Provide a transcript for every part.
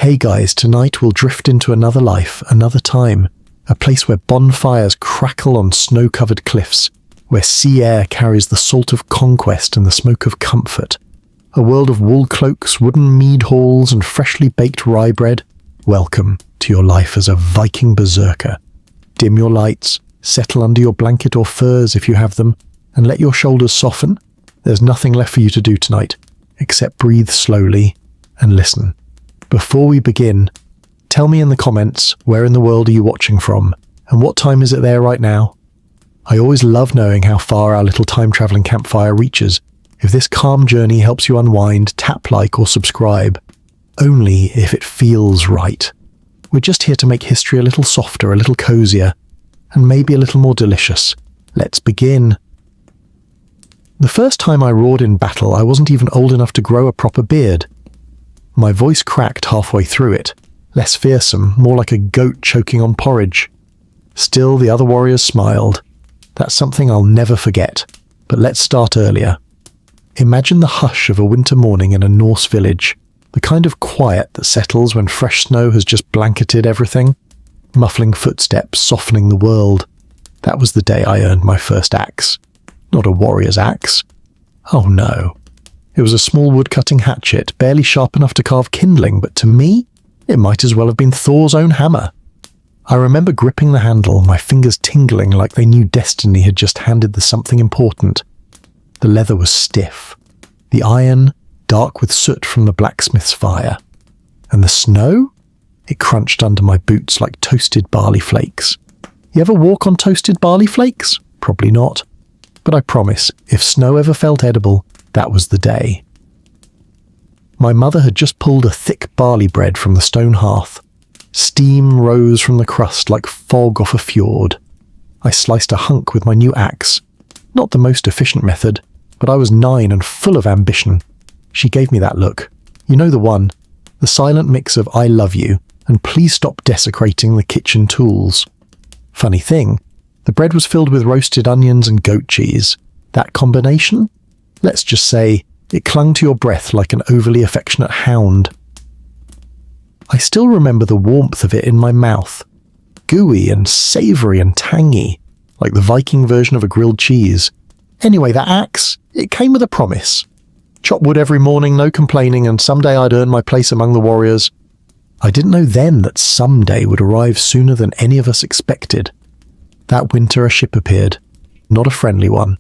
Hey guys, tonight we'll drift into another life, another time, a place where bonfires crackle on snow-covered cliffs, where sea air carries the salt of conquest and the smoke of comfort, a world of wool cloaks, wooden mead halls, and freshly baked rye bread. Welcome to your life as a Viking Berserker. Dim your lights, settle under your blanket or furs if you have them, and let your shoulders soften. There's nothing left for you to do tonight, except breathe slowly and listen. Before we begin, tell me in the comments, where in the world are you watching from, and what time is it there right now? I always love knowing how far our little time-traveling campfire reaches. If this calm journey helps you unwind, tap like or subscribe. Only if it feels right. We're just here to make history a little softer, a little cozier, and maybe a little more delicious. Let's begin. The first time I roared in battle, I wasn't even old enough to grow a proper beard. My voice cracked halfway through it, less fearsome, more like a goat choking on porridge. Still, the other warriors smiled. That's something I'll never forget. But let's start earlier. Imagine the hush of a winter morning in a Norse village, the kind of quiet that settles when fresh snow has just blanketed everything, muffling footsteps, softening the world. That was the day I earned my first axe. Not a warrior's axe. Oh no. It was a small wood-cutting hatchet, barely sharp enough to carve kindling, but to me, it might as well have been Thor's own hammer. I remember gripping the handle, my fingers tingling like they knew destiny had just handed them something important. The leather was stiff, the iron dark with soot from the blacksmith's fire. And the snow? It crunched under my boots like toasted barley flakes. You ever walk on toasted barley flakes? Probably not. But I promise, if snow ever felt edible, that was the day. My mother had just pulled a thick barley bread from the stone hearth. Steam rose from the crust like fog off a fjord. I sliced a hunk with my new axe. Not the most efficient method, but I was 9 and full of ambition. She gave me that look. You know the one. The silent mix of I love you and please stop desecrating the kitchen tools. Funny thing, the bread was filled with roasted onions and goat cheese. That combination? Let's just say, it clung to your breath like an overly affectionate hound. I still remember the warmth of it in my mouth. Gooey and savoury and tangy, like the Viking version of a grilled cheese. Anyway, that axe, it came with a promise. Chop wood every morning, no complaining, and someday I'd earn my place among the warriors. I didn't know then that someday would arrive sooner than any of us expected. That winter a ship appeared, not a friendly one.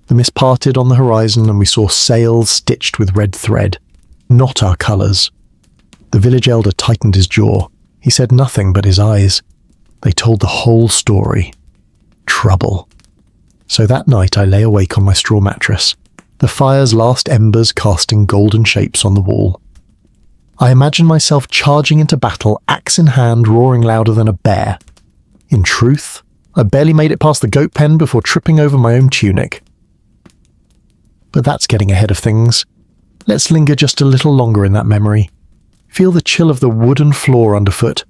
The mist parted on the horizon and we saw sails stitched with red thread. Not our colours. The village elder tightened his jaw. He said nothing but his eyes. They told the whole story. Trouble. So that night I lay awake on my straw mattress, the fire's last embers casting golden shapes on the wall. I imagined myself charging into battle, axe in hand, roaring louder than a bear. In truth, I barely made it past the goat pen before tripping over my own tunic. But that's getting ahead of things. Let's linger just a little longer in that memory. Feel the chill of the wooden floor underfoot.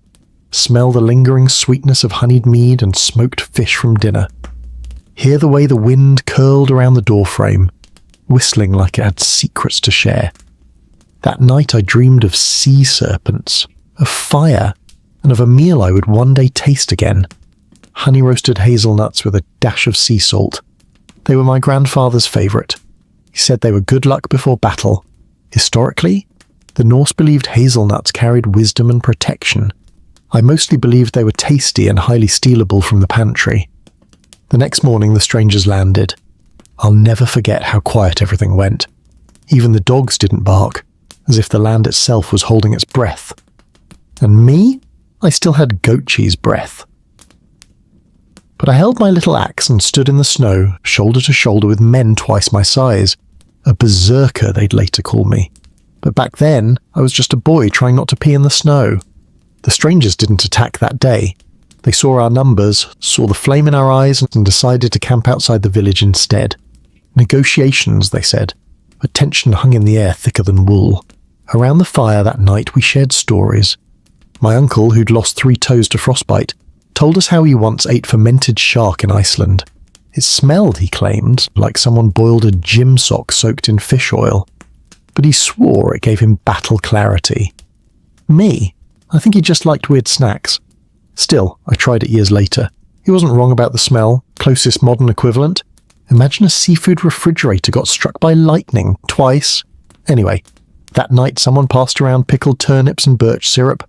Smell the lingering sweetness of honeyed mead and smoked fish from dinner. Hear the way the wind curled around the doorframe, whistling like it had secrets to share. That night I dreamed of sea serpents, of fire, and of a meal I would one day taste again. Honey-roasted hazelnuts with a dash of sea salt. They were my grandfather's favourite. He said they were good luck before battle. Historically, the Norse believed hazelnuts carried wisdom and protection. I mostly believed they were tasty and highly stealable from the pantry. The next morning the strangers landed. I'll never forget how quiet everything went. Even the dogs didn't bark, as if the land itself was holding its breath. And me? I still had goat cheese breath. But I held my little axe and stood in the snow, shoulder to shoulder with men twice my size. A berserker, they'd later call me. But back then, I was just a boy trying not to pee in the snow. The strangers didn't attack that day. They saw our numbers, saw the flame in our eyes, and decided to camp outside the village instead. Negotiations, they said, but tension hung in the air thicker than wool. Around the fire that night we shared stories. My uncle, who'd lost 3 toes to frostbite, told us how he once ate fermented shark in Iceland. It smelled, he claimed, like someone boiled a gym sock soaked in fish oil. But he swore it gave him battle clarity. Me? I think he just liked weird snacks. Still, I tried it years later. He wasn't wrong about the smell. Closest modern equivalent. Imagine a seafood refrigerator got struck by lightning twice. Anyway, that night someone passed around pickled turnips and birch syrup.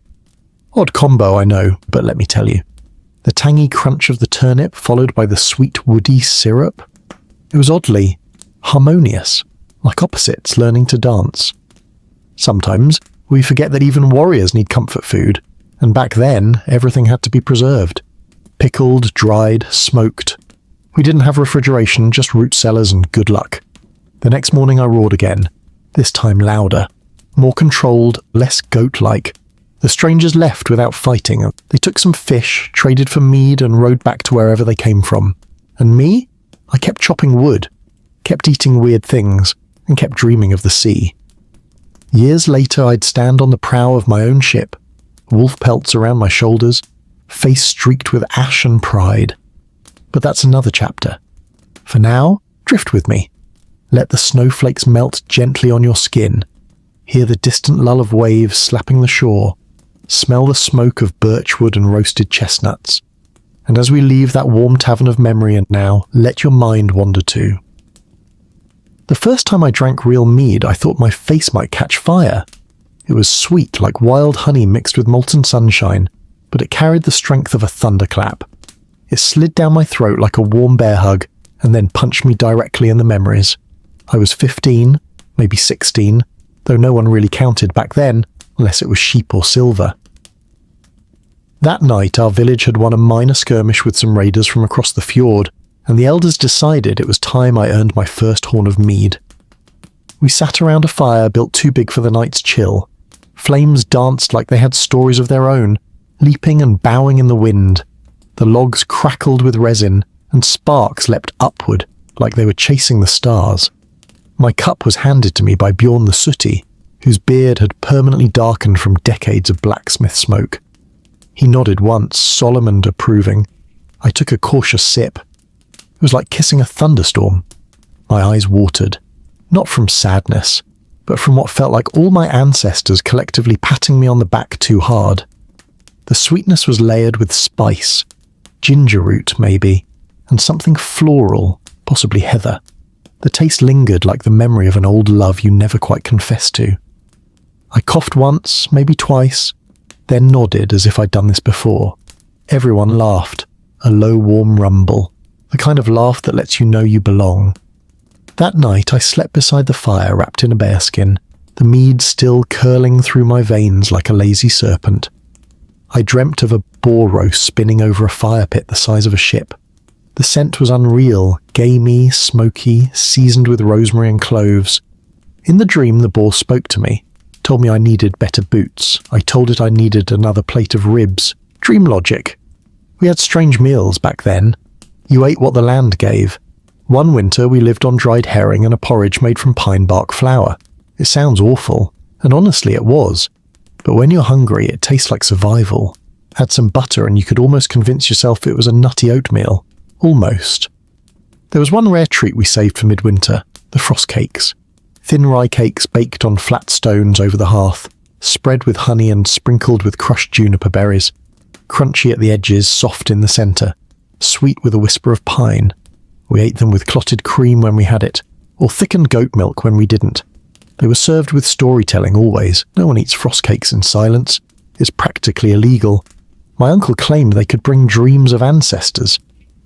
Odd combo, I know, but let me tell you. The tangy crunch of the turnip followed by the sweet woody syrup. It was oddly harmonious, like opposites learning to dance. Sometimes we forget that even warriors need comfort food, and back then everything had to be preserved. Pickled, dried, smoked. We didn't have refrigeration, just root cellars and good luck. The next morning I roared again, this time louder, more controlled, less goat-like. The strangers left without fighting. They took some fish, traded for mead, and rode back to wherever they came from. And me? I kept chopping wood, kept eating weird things, and kept dreaming of the sea. Years later I'd stand on the prow of my own ship, wolf pelts around my shoulders, face streaked with ash and pride. But that's another chapter. For now, drift with me. Let the snowflakes melt gently on your skin. Hear the distant lull of waves slapping the shore. Smell the smoke of birchwood and roasted chestnuts. And as we leave that warm tavern of memory and now, let your mind wander too. The first time I drank real mead, I thought my face might catch fire. It was sweet like wild honey mixed with molten sunshine, but it carried the strength of a thunderclap. It slid down my throat like a warm bear hug, and then punched me directly in the memories. I was 15, maybe 16, though no one really counted back then, unless it was sheep or silver. That night our village had won a minor skirmish with some raiders from across the fjord, and the elders decided it was time I earned my first horn of mead. We sat around a fire built too big for the night's chill. Flames danced like they had stories of their own, leaping and bowing in the wind. The logs crackled with resin, and sparks leapt upward like they were chasing the stars. My cup was handed to me by Bjorn the Sooty, whose beard had permanently darkened from decades of blacksmith smoke. He nodded once, solemn and approving. I took a cautious sip. It was like kissing a thunderstorm. My eyes watered, not from sadness, but from what felt like all my ancestors collectively patting me on the back too hard. The sweetness was layered with spice, ginger root maybe, and something floral, possibly heather. The taste lingered like the memory of an old love you never quite confessed to. I coughed once, maybe twice, then nodded as if I'd done this before. Everyone laughed, a low warm rumble, the kind of laugh that lets you know you belong. That night I slept beside the fire wrapped in a bearskin, the mead still curling through my veins like a lazy serpent. I dreamt of a boar roast spinning over a fire pit the size of a ship. The scent was unreal, gamey, smoky, seasoned with rosemary and cloves. In the dream the boar spoke to me, told me I needed better boots. I told it I needed another plate of ribs. Dream logic. We had strange meals back then. You ate what the land gave. One winter we lived on dried herring and a porridge made from pine bark flour. It sounds awful, and honestly it was. But when you're hungry, it tastes like survival. Add some butter and you could almost convince yourself it was a nutty oatmeal. Almost. There was one rare treat we saved for midwinter, the frost cakes. Thin rye cakes baked on flat stones over the hearth, spread with honey and sprinkled with crushed juniper berries. Crunchy at the edges, soft in the centre, sweet with a whisper of pine. We ate them with clotted cream when we had it, or thickened goat milk when we didn't. They were served with storytelling always. No one eats frost cakes in silence. It's practically illegal. My uncle claimed they could bring dreams of ancestors.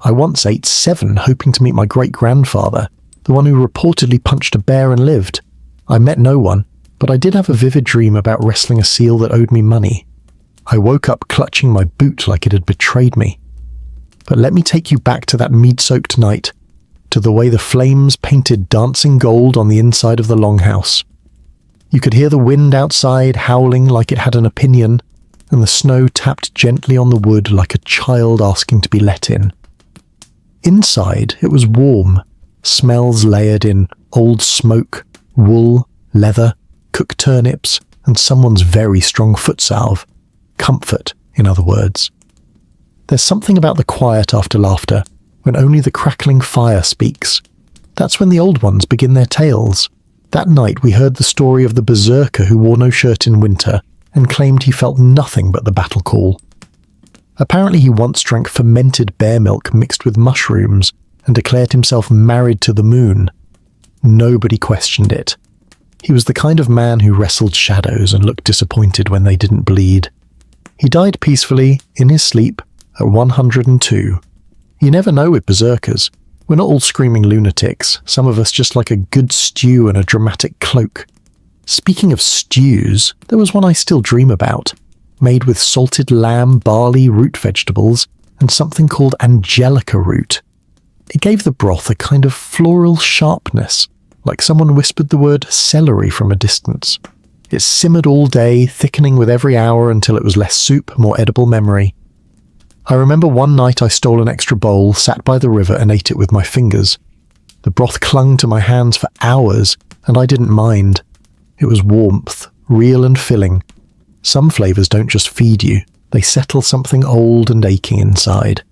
I once ate 7 hoping to meet my great-grandfather, the one who reportedly punched a bear and lived. I met no one, but I did have a vivid dream about wrestling a seal that owed me money. I woke up clutching my boot like it had betrayed me. But let me take you back to that mead-soaked night, to the way the flames painted dancing gold on the inside of the longhouse. You could hear the wind outside howling like it had an opinion, and the snow tapped gently on the wood like a child asking to be let in. Inside, it was warm, smells layered in old smoke, wool, leather, cooked turnips, and someone's very strong foot salve. Comfort, in other words. There's something about the quiet after laughter, when only the crackling fire speaks. That's when the old ones begin their tales. That night we heard the story of the berserker who wore no shirt in winter, and claimed he felt nothing but the battle call. Apparently he once drank fermented bear milk mixed with mushrooms and declared himself married to the moon. Nobody questioned it. He was the kind of man who wrestled shadows and looked disappointed when they didn't bleed. He died peacefully, in his sleep, at 102. You never know with berserkers. We're not all screaming lunatics. Some of us just like a good stew and a dramatic cloak. Speaking of stews, there was one I still dream about, made with salted lamb, barley, root vegetables, and something called angelica root. It gave the broth a kind of floral sharpness, like someone whispered the word celery from a distance. It simmered all day, thickening with every hour until it was less soup, more edible memory. I remember one night I stole an extra bowl, sat by the river and ate it with my fingers. The broth clung to my hands for hours, and I didn't mind. It was warmth, real and filling. Some flavors don't just feed you, they settle something old and aching inside.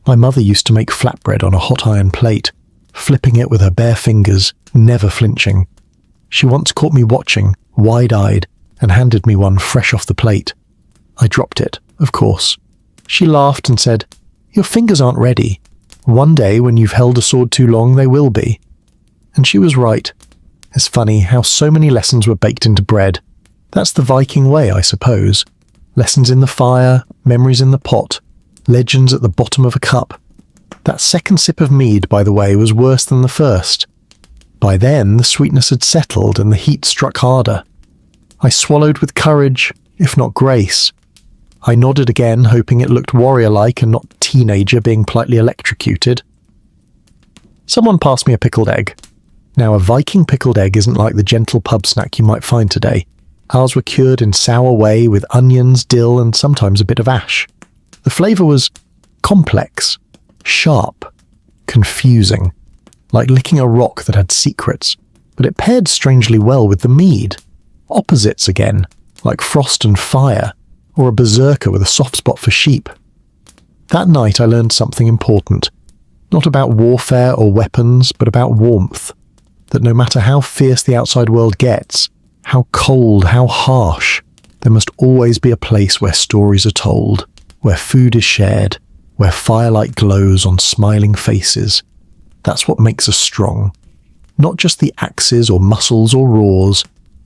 My mother used to make flatbread on a hot iron plate, flipping it with her bare fingers, never flinching. She once caught me watching, wide-eyed, and handed me one fresh off the plate. I dropped it, of course. She laughed and said, "Your fingers aren't ready. One day, when you've held a sword too long, they will be." And she was right. It's funny how so many lessons were baked into bread. That's the Viking way, I suppose. Lessons in the fire, memories in the pot, legends at the bottom of a cup. That second sip of mead, by the way, was worse than the first. By then, the sweetness had settled and the heat struck harder. I swallowed with courage, if not grace. I nodded again, hoping it looked warrior-like and not teenager being politely electrocuted. Someone passed me a pickled egg. Now, a Viking pickled egg isn't like the gentle pub snack you might find today. Ours were cured in sour whey with onions, dill, and sometimes a bit of ash. The flavour was complex, sharp, confusing, like licking a rock that had secrets, but it paired strangely well with the mead. Opposites again, like frost and fire, or a berserker with a soft spot for sheep. That night I learned something important, not about warfare or weapons, but about warmth, that no matter how fierce the outside world gets, how cold, how harsh, there must always be a place where stories are told, where food is shared, where firelight glows on smiling faces. That's what makes us strong. Not just the axes or muscles or roars,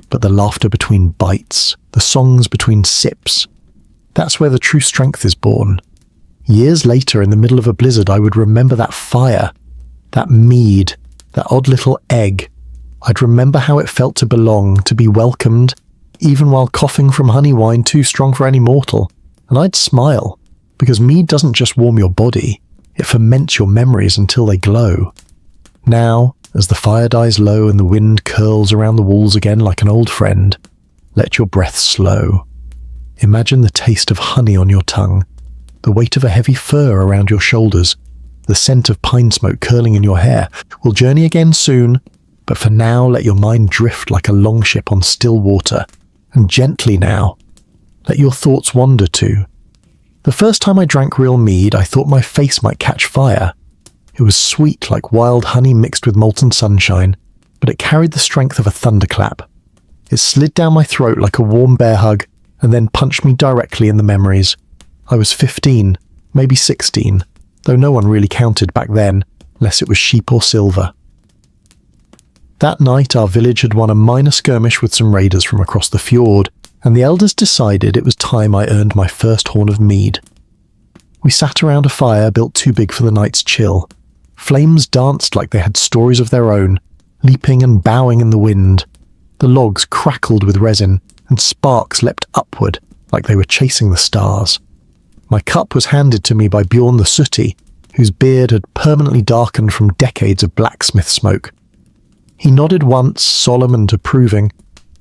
but the laughter between bites, the songs between sips. That's where the true strength is born. Years later, in the middle of a blizzard, I would remember that fire, that mead, that odd little egg. I'd remember how it felt to belong, to be welcomed, even while coughing from honey wine too strong for any mortal. And I'd smile, because mead doesn't just warm your body, it ferments your memories until they glow. Now, as the fire dies low and the wind curls around the walls again like an old friend, let your breath slow. Imagine the taste of honey on your tongue, the weight of a heavy fur around your shoulders, the scent of pine smoke curling in your hair. We'll journey again soon, but for now let your mind drift like a longship on still water, and gently now, let your thoughts wander too. The first time I drank real mead, I thought my face might catch fire. It was sweet like wild honey mixed with molten sunshine, but it carried the strength of a thunderclap. It slid down my throat like a warm bear hug, and then punched me directly in the memories. I was 15, maybe 16, though no one really counted back then, unless it was sheep or silver. That night our village had won a minor skirmish with some raiders from across the fjord, and the elders decided it was time I earned my first horn of mead. We sat around a fire built too big for the night's chill. Flames danced like they had stories of their own, leaping and bowing in the wind. The logs crackled with resin, and sparks leapt upward like they were chasing the stars. My cup was handed to me by Bjorn the Sooty, whose beard had permanently darkened from decades of blacksmith smoke. He nodded once, solemn and approving.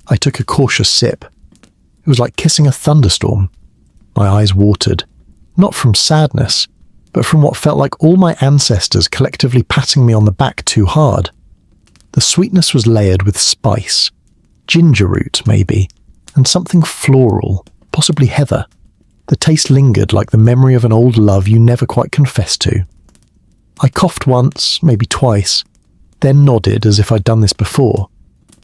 I took a cautious sip. It was like kissing a thunderstorm. My eyes watered, not from sadness, but from what felt like all my ancestors collectively patting me on the back too hard. The sweetness was layered with spice, ginger root maybe, and something floral, possibly heather. The taste lingered like the memory of an old love you never quite confessed to. I coughed once, maybe twice, then nodded as if I'd done this before.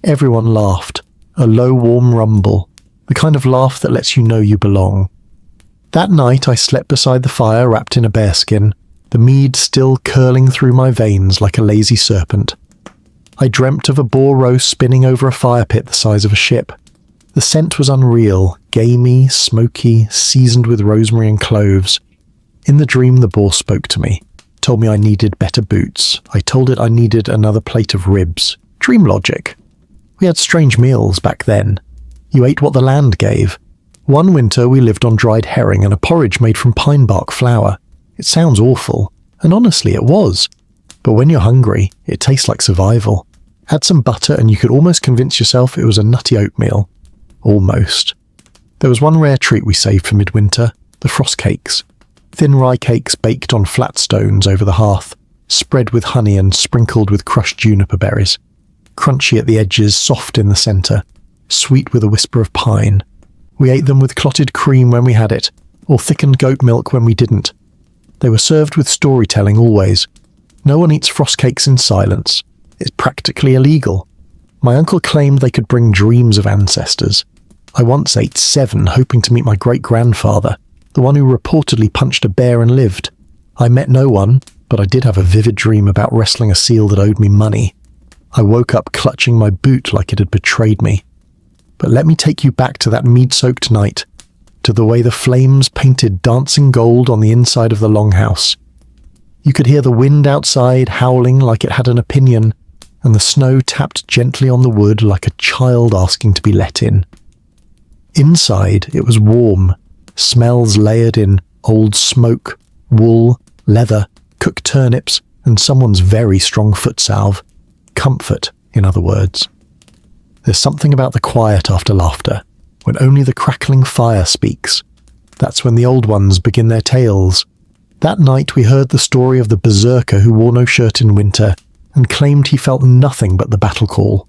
Everyone laughed, a low warm rumble, the kind of laugh that lets you know you belong. That night I slept beside the fire wrapped in a bearskin, the mead still curling through my veins like a lazy serpent. I dreamt of a boar roast spinning over a fire pit the size of a ship. The scent was unreal, gamey, smoky, seasoned with rosemary and cloves. In the dream the boar spoke to me, told me I needed better boots. I told it I needed another plate of ribs. Dream logic. We had strange meals back then. You ate what the land gave. One winter we lived on dried herring and a porridge made from pine bark flour. It sounds awful, and honestly it was. But when you're hungry, it tastes like survival. Add some butter and you could almost convince yourself it was a nutty oatmeal. Almost. There was one rare treat we saved for midwinter, the frost cakes. Thin rye cakes baked on flat stones over the hearth, spread with honey and sprinkled with crushed juniper berries. Crunchy at the edges, soft in the centre, sweet with a whisper of pine. We ate them with clotted cream when we had it, or thickened goat milk when we didn't. They were served with storytelling always. No one eats frost cakes in silence. It's practically illegal. My uncle claimed they could bring dreams of ancestors. I once ate 7, hoping to meet my great-grandfather, the one who reportedly punched a bear and lived. I met no one, but I did have a vivid dream about wrestling a seal that owed me money. I woke up clutching my boot like it had betrayed me. But let me take you back to that mead-soaked night, to the way the flames painted dancing gold on the inside of the longhouse. You could hear the wind outside howling like it had an opinion, and the snow tapped gently on the wood like a child asking to be let in. Inside, it was warm, smells layered in old smoke, wool, leather, cooked turnips, and someone's very strong foot salve. Comfort, in other words. There's something about the quiet after laughter, when only the crackling fire speaks. That's when the old ones begin their tales. That night we heard the story of the berserker who wore no shirt in winter and claimed he felt nothing but the battle call.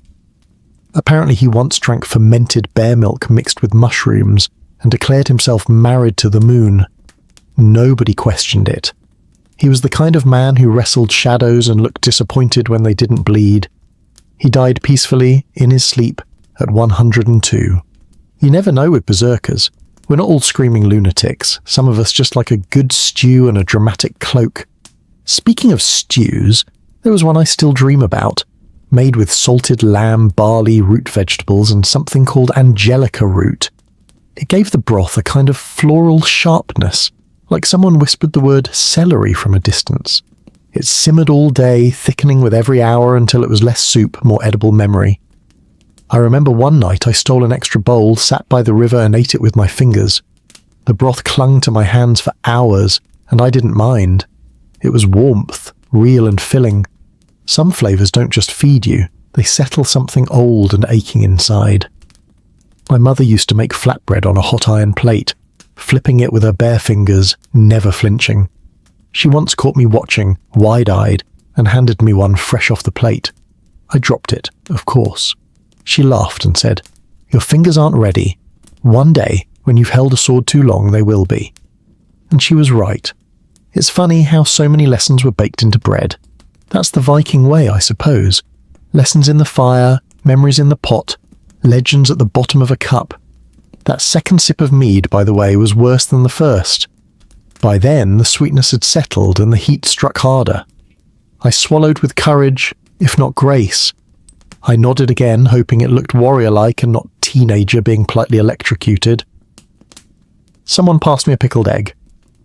Apparently he once drank fermented bear milk mixed with mushrooms and declared himself married to the moon. Nobody questioned it. He was the kind of man who wrestled shadows and looked disappointed when they didn't bleed. He died peacefully, in his sleep, at 102. You never know with berserkers. We're not all screaming lunatics. Some of us just like a good stew and a dramatic cloak. Speaking of stews, there was one I still dream about, made with salted lamb, barley, root vegetables, and something called angelica root. It gave the broth a kind of floral sharpness, like someone whispered the word celery from a distance. It simmered all day, thickening with every hour until it was less soup, more edible memory. I remember one night I stole an extra bowl, sat by the river and ate it with my fingers. The broth clung to my hands for hours, and I didn't mind. It was warmth, real and filling. Some flavours don't just feed you, they settle something old and aching inside. My mother used to make flatbread on a hot iron plate, flipping it with her bare fingers, never flinching. She once caught me watching, wide-eyed, and handed me one fresh off the plate. I dropped it, of course. She laughed and said, "Your fingers aren't ready. One day, when you've held a sword too long, they will be." And she was right. It's funny how so many lessons were baked into bread. That's the Viking way, I suppose. Lessons in the fire, memories in the pot, legends at the bottom of a cup. That second sip of mead, by the way, was worse than the first. By then, the sweetness had settled and the heat struck harder. I swallowed with courage, if not grace. I nodded again, hoping it looked warrior-like and not teenager being politely electrocuted. Someone passed me a pickled egg.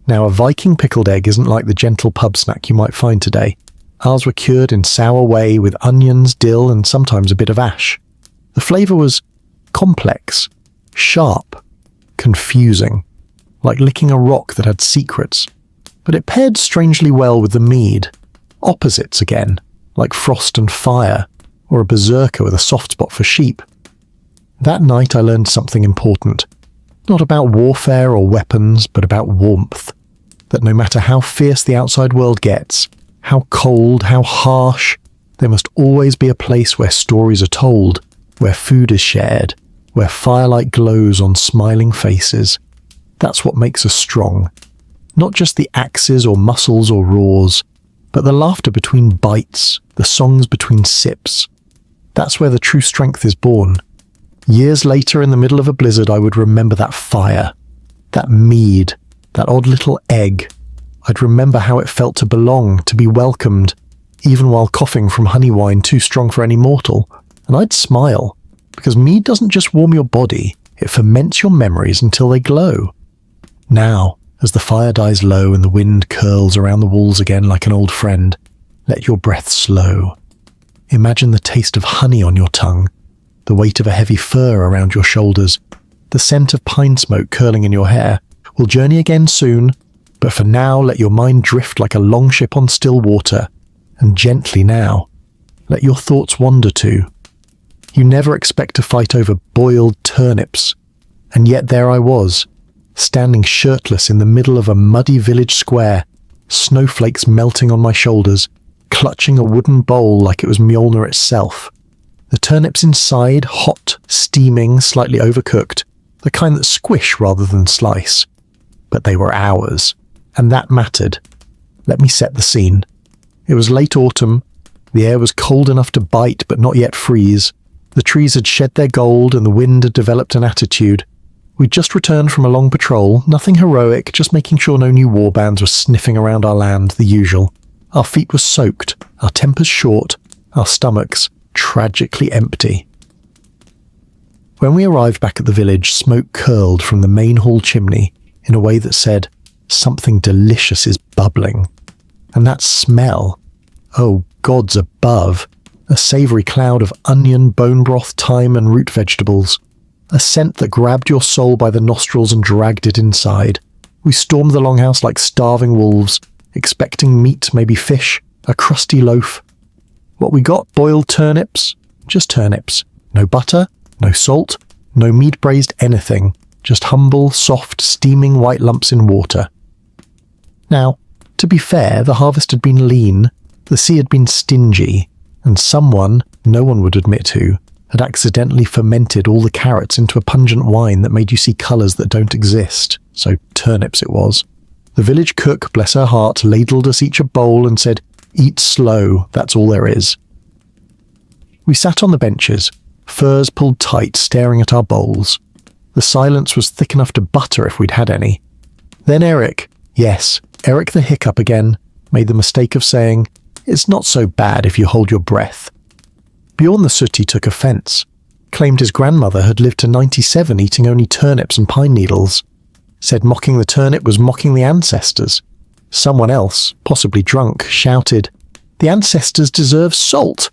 Now, a Viking pickled egg isn't like the gentle pub snack you might find today. Ours were cured in sour whey with onions, dill, and sometimes a bit of ash. The flavour was complex, sharp, confusing, like licking a rock that had secrets. But it paired strangely well with the mead. Opposites again, like frost and fire, or a berserker with a soft spot for sheep. That night I learned something important. Not about warfare or weapons, but about warmth. That no matter how fierce the outside world gets, how cold, how harsh, there must always be a place where stories are told, where food is shared, where firelight glows on smiling faces. That's what makes us strong. Not just the axes or muscles or roars, but the laughter between bites, the songs between sips. That's where the true strength is born. Years later, in the middle of a blizzard, I would remember that fire, that mead, that odd little egg. I'd remember how it felt to belong, to be welcomed, even while coughing from honey wine too strong for any mortal. And I'd smile, because mead doesn't just warm your body, it ferments your memories until they glow. Now, as the fire dies low and the wind curls around the walls again like an old friend, let your breath slow. Imagine the taste of honey on your tongue, the weight of a heavy fur around your shoulders, the scent of pine smoke curling in your hair. We'll journey again soon, but for now let your mind drift like a long ship on still water, and gently now, let your thoughts wander too. You never expect to fight over boiled turnips, and yet there I was, standing shirtless in the middle of a muddy village square, snowflakes melting on my shoulders, clutching a wooden bowl like it was Mjolnir itself. The turnips inside, hot, steaming, slightly overcooked, the kind that squish rather than slice. But they were ours, and that mattered. Let me set the scene. It was late autumn, the air was cold enough to bite but not yet freeze, the trees had shed their gold and the wind had developed an attitude. We'd just returned from a long patrol, nothing heroic, just making sure no new warbands were sniffing around our land, the usual. Our feet were soaked, our tempers short, our stomachs tragically empty. When we arrived back at the village, smoke curled from the main hall chimney in a way that said, "Something delicious is bubbling." And that smell, oh gods above, a savoury cloud of onion, bone broth, thyme and root vegetables. A scent that grabbed your soul by the nostrils and dragged it inside. We stormed the longhouse like starving wolves, expecting meat, maybe fish, a crusty loaf. What we got, boiled turnips, just turnips. No butter, no salt, no meat braised anything, just humble, soft, steaming white lumps in water. Now, to be fair, the harvest had been lean, the sea had been stingy, and someone, no one would admit who, had accidentally fermented all the carrots into a pungent wine that made you see colours that don't exist, so turnips it was. The village cook, bless her heart, ladled us each a bowl and said, "Eat slow, that's all there is." We sat on the benches, furs pulled tight, staring at our bowls. The silence was thick enough to butter if we'd had any. Then Eric, yes, Eric the hiccup again, made the mistake of saying, "It's not so bad if you hold your breath." Bjorn the sooty took offence, claimed his grandmother had lived to 97 eating only turnips and pine needles, said mocking the turnip was mocking the ancestors. Someone else, possibly drunk, shouted, "The ancestors deserve salt."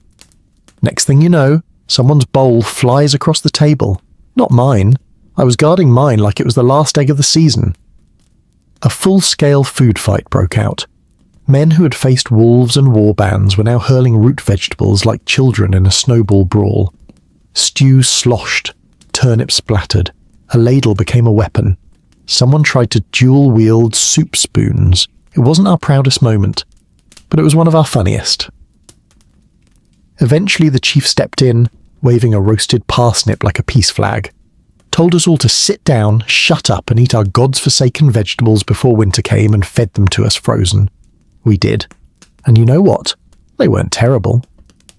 Next thing you know, someone's bowl flies across the table. Not mine. I was guarding mine like it was the last egg of the season. A full-scale food fight broke out. Men who had faced wolves and warbands were now hurling root vegetables like children in a snowball brawl. Stew sloshed, turnips splattered. A ladle became a weapon. Someone tried to dual-wield soup spoons. It wasn't our proudest moment, but it was one of our funniest. Eventually the chief stepped in, waving a roasted parsnip like a peace flag. Told us all to sit down, shut up and eat our god's-forsaken vegetables before winter came and fed them to us frozen. We did. And you know what? They weren't terrible.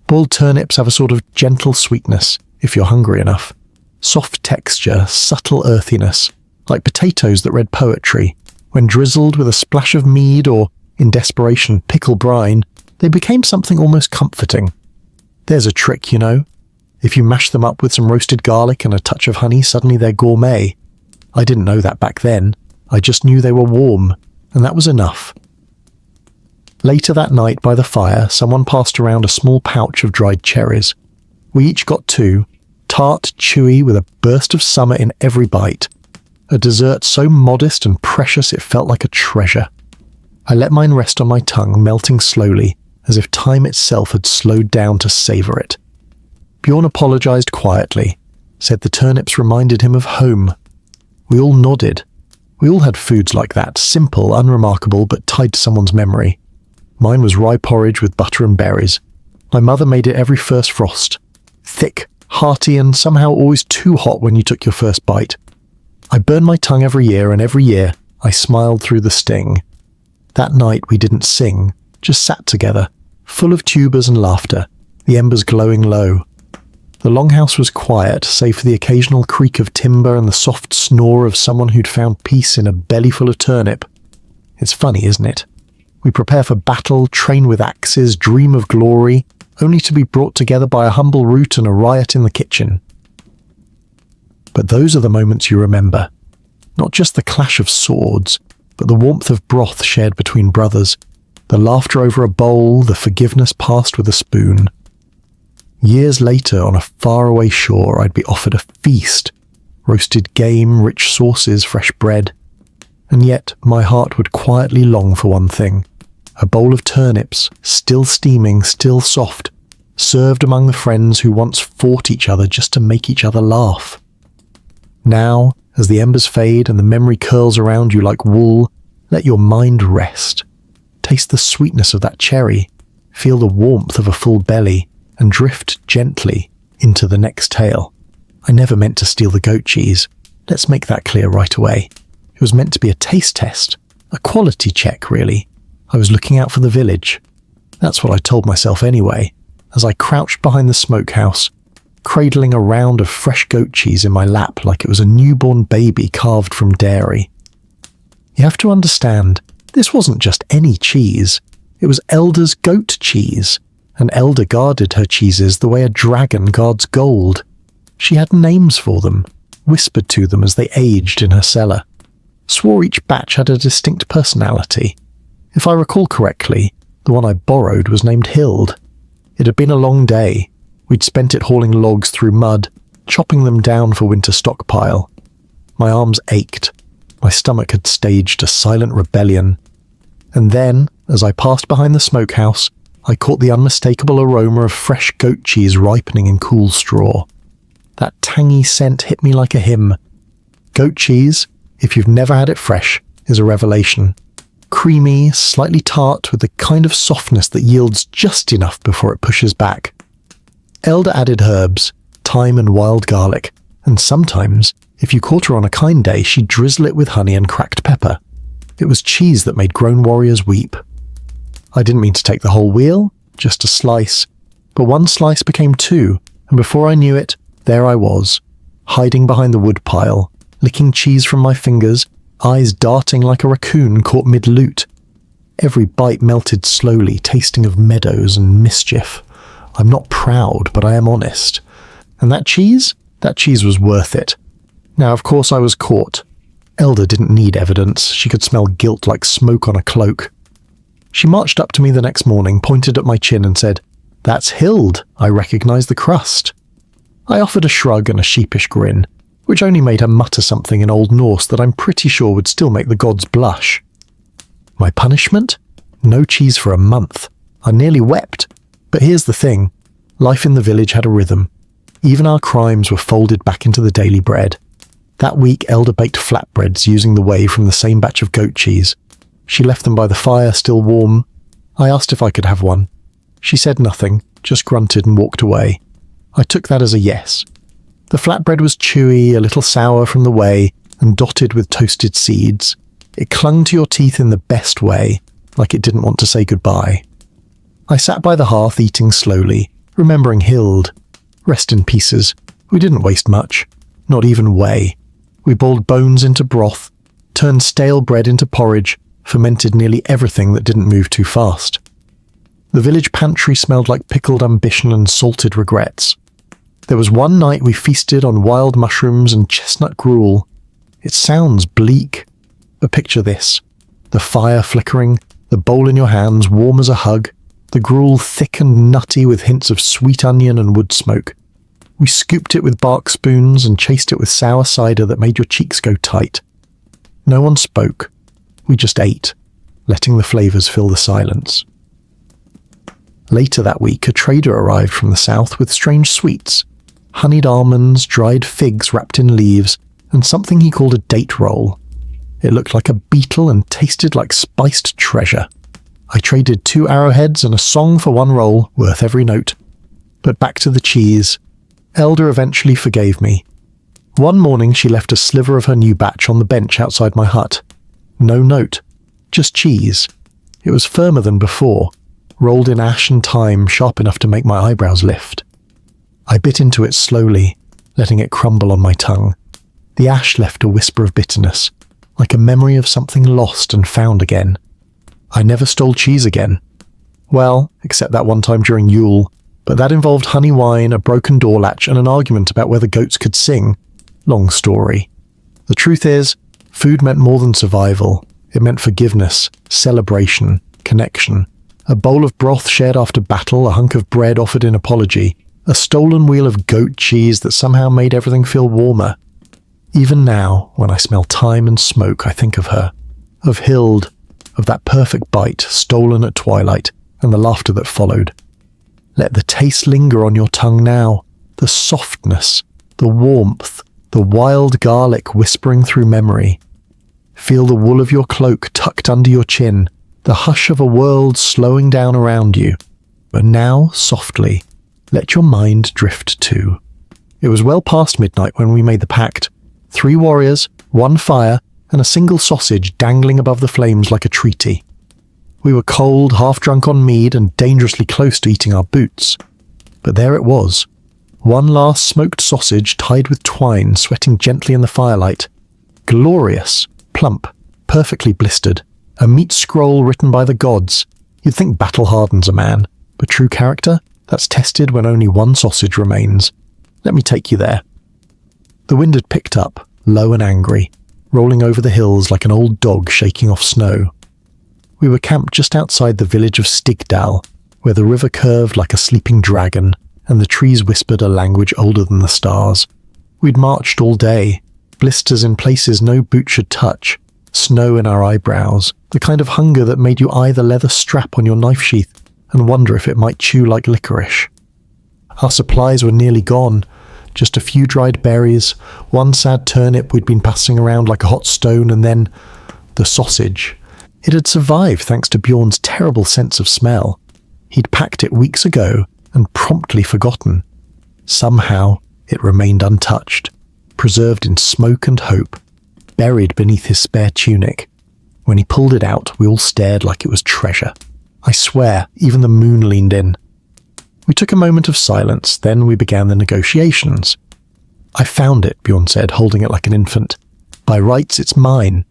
Boiled turnips have a sort of gentle sweetness, if you're hungry enough. Soft texture, subtle earthiness, like potatoes that read poetry. When drizzled with a splash of mead or, in desperation, pickle brine, they became something almost comforting. There's a trick, you know. If you mash them up with some roasted garlic and a touch of honey, suddenly they're gourmet. I didn't know that back then. I just knew they were warm, and that was enough. Later that night by the fire, someone passed around a small pouch of dried cherries. We each got 2, tart, chewy, with a burst of summer in every bite. A dessert so modest and precious it felt like a treasure. I let mine rest on my tongue, melting slowly, as if time itself had slowed down to savour it. Bjorn apologised quietly, said the turnips reminded him of home. We all nodded. We all had foods like that, simple, unremarkable, but tied to someone's memory. Mine was rye porridge with butter and berries. My mother made it every first frost. Thick, hearty, and somehow always too hot when you took your first bite. I burned my tongue every year, and every year I smiled through the sting. That night we didn't sing, just sat together, full of tubers and laughter, the embers glowing low. The longhouse was quiet, save for the occasional creak of timber and the soft snore of someone who'd found peace in a bellyful of turnip. It's funny, isn't it? We prepare for battle, train with axes, dream of glory, only to be brought together by a humble root and a riot in the kitchen. But those are the moments you remember. Not just the clash of swords, but the warmth of broth shared between brothers, the laughter over a bowl, the forgiveness passed with a spoon. Years later, on a faraway shore, I'd be offered a feast, roasted game, rich sauces, fresh bread. And yet my heart would quietly long for one thing, a bowl of turnips, still steaming, still soft, served among the friends who once fought each other just to make each other laugh. Now, as the embers fade and the memory curls around you like wool, let your mind rest. Taste the sweetness of that cherry, feel the warmth of a full belly, and drift gently into the next tale. I never meant to steal the goat cheese. Let's make that clear right away. It was meant to be a taste test, a quality check, really. I was looking out for the village. That's what I told myself anyway, as I crouched behind the smokehouse, cradling a round of fresh goat cheese in my lap like it was a newborn baby carved from dairy. You have to understand, this wasn't just any cheese. It was Elder's goat cheese, and Elder guarded her cheeses the way a dragon guards gold. She had names for them, whispered to them as they aged in her cellar, swore each batch had a distinct personality. If I recall correctly, the one I borrowed was named Hild. It had been a long day. We'd spent it hauling logs through mud, chopping them down for winter stockpile. My arms ached. My stomach had staged a silent rebellion. And then, as I passed behind the smokehouse, I caught the unmistakable aroma of fresh goat cheese ripening in cool straw. That tangy scent hit me like a hymn. Goat cheese, if you've never had it fresh, is a revelation. Creamy, slightly tart, with the kind of softness that yields just enough before it pushes back. Elder added herbs, thyme and wild garlic, and sometimes, if you caught her on a kind day, she'd drizzle it with honey and cracked pepper. It was cheese that made grown warriors weep. I didn't mean to take the whole wheel, just a slice, but one slice became two, and before I knew it, there I was, hiding behind the wood pile, licking cheese from my fingers, eyes darting like a raccoon caught mid-loot. Every bite melted slowly, tasting of meadows and mischief. I'm not proud, but I am honest. And that cheese was worth it. Now, of course, I was caught. Elder didn't need evidence. She could smell guilt like smoke on a cloak. She marched up to me the next morning, pointed at my chin and said, "That's Hild. I recognise the crust." I offered a shrug and a sheepish grin, which only made her mutter something in Old Norse that I'm pretty sure would still make the gods blush. My punishment? No cheese for a month. I nearly wept. But here's the thing. Life in the village had a rhythm. Even our crimes were folded back into the daily bread. That week, Elder baked flatbreads using the whey from the same batch of goat cheese. She left them by the fire, still warm. I asked if I could have one. She said nothing, just grunted and walked away. I took that as a yes. The flatbread was chewy, a little sour from the whey, and dotted with toasted seeds. It clung to your teeth in the best way, like it didn't want to say goodbye. I sat by the hearth eating slowly, remembering Hild. Rest in pieces. We didn't waste much. Not even whey. We boiled bones into broth, turned stale bread into porridge, fermented nearly everything that didn't move too fast. The village pantry smelled like pickled ambition and salted regrets. There was one night we feasted on wild mushrooms and chestnut gruel. It sounds bleak, but picture this. The fire flickering, the bowl in your hands warm as a hug, the gruel thick and nutty with hints of sweet onion and wood smoke. We scooped it with bark spoons and chased it with sour cider that made your cheeks go tight. No one spoke. We just ate, letting the flavours fill the silence. Later that week, a trader arrived from the south with strange sweets. Honeyed almonds, dried figs wrapped in leaves, and something he called a date roll. It looked like a beetle and tasted like spiced treasure. I traded 2 arrowheads and a song for one roll, worth every note. But back to the cheese. Elder eventually forgave me. One morning she left a sliver of her new batch on the bench outside my hut. No note, just cheese. It was firmer than before, rolled in ash and thyme, sharp enough to make my eyebrows lift. I bit into it slowly, letting it crumble on my tongue. The ash left a whisper of bitterness, like a memory of something lost and found again. I never stole cheese again. Well, except that one time during Yule, but that involved honey wine, a broken door latch, and an argument about whether goats could sing. Long story. The truth is, food meant more than survival. It meant forgiveness, celebration, connection. A bowl of broth shared after battle, a hunk of bread offered in apology, a stolen wheel of goat cheese that somehow made everything feel warmer. Even now, when I smell thyme and smoke, I think of her, of Hild, of that perfect bite stolen at twilight, and the laughter that followed. Let the taste linger on your tongue now, the softness, the warmth, the wild garlic whispering through memory. Feel the wool of your cloak tucked under your chin, the hush of a world slowing down around you. But now, softly, let your mind drift too. It was well past midnight when we made the pact. 3 warriors, 1 fire, and a single sausage dangling above the flames like a treaty. We were cold, half-drunk on mead, and dangerously close to eating our boots. But there it was. 1 last smoked sausage tied with twine, sweating gently in the firelight. Glorious, plump, perfectly blistered. A meat scroll written by the gods. You'd think battle hardens a man, but true character? That's tested when only 1 sausage remains. Let me take you there. The wind had picked up, low and angry, rolling over the hills like an old dog shaking off snow. We were camped just outside the village of Stigdal, where the river curved like a sleeping dragon, and the trees whispered a language older than the stars. We'd marched all day, blisters in places no boot should touch, snow in our eyebrows, the kind of hunger that made you eye the leather strap on your knife sheath and wonder if it might chew like licorice. Our supplies were nearly gone, just a few dried berries, 1 sad turnip we'd been passing around like a hot stone, and then the sausage. It had survived thanks to Bjorn's terrible sense of smell. He'd packed it weeks ago and promptly forgotten. Somehow it remained untouched, preserved in smoke and hope, buried beneath his spare tunic. When he pulled it out, we all stared like it was treasure. I swear, even the moon leaned in. We took a moment of silence, then we began the negotiations. I found it, Bjorn said, holding it like an infant. By rights, it's mine.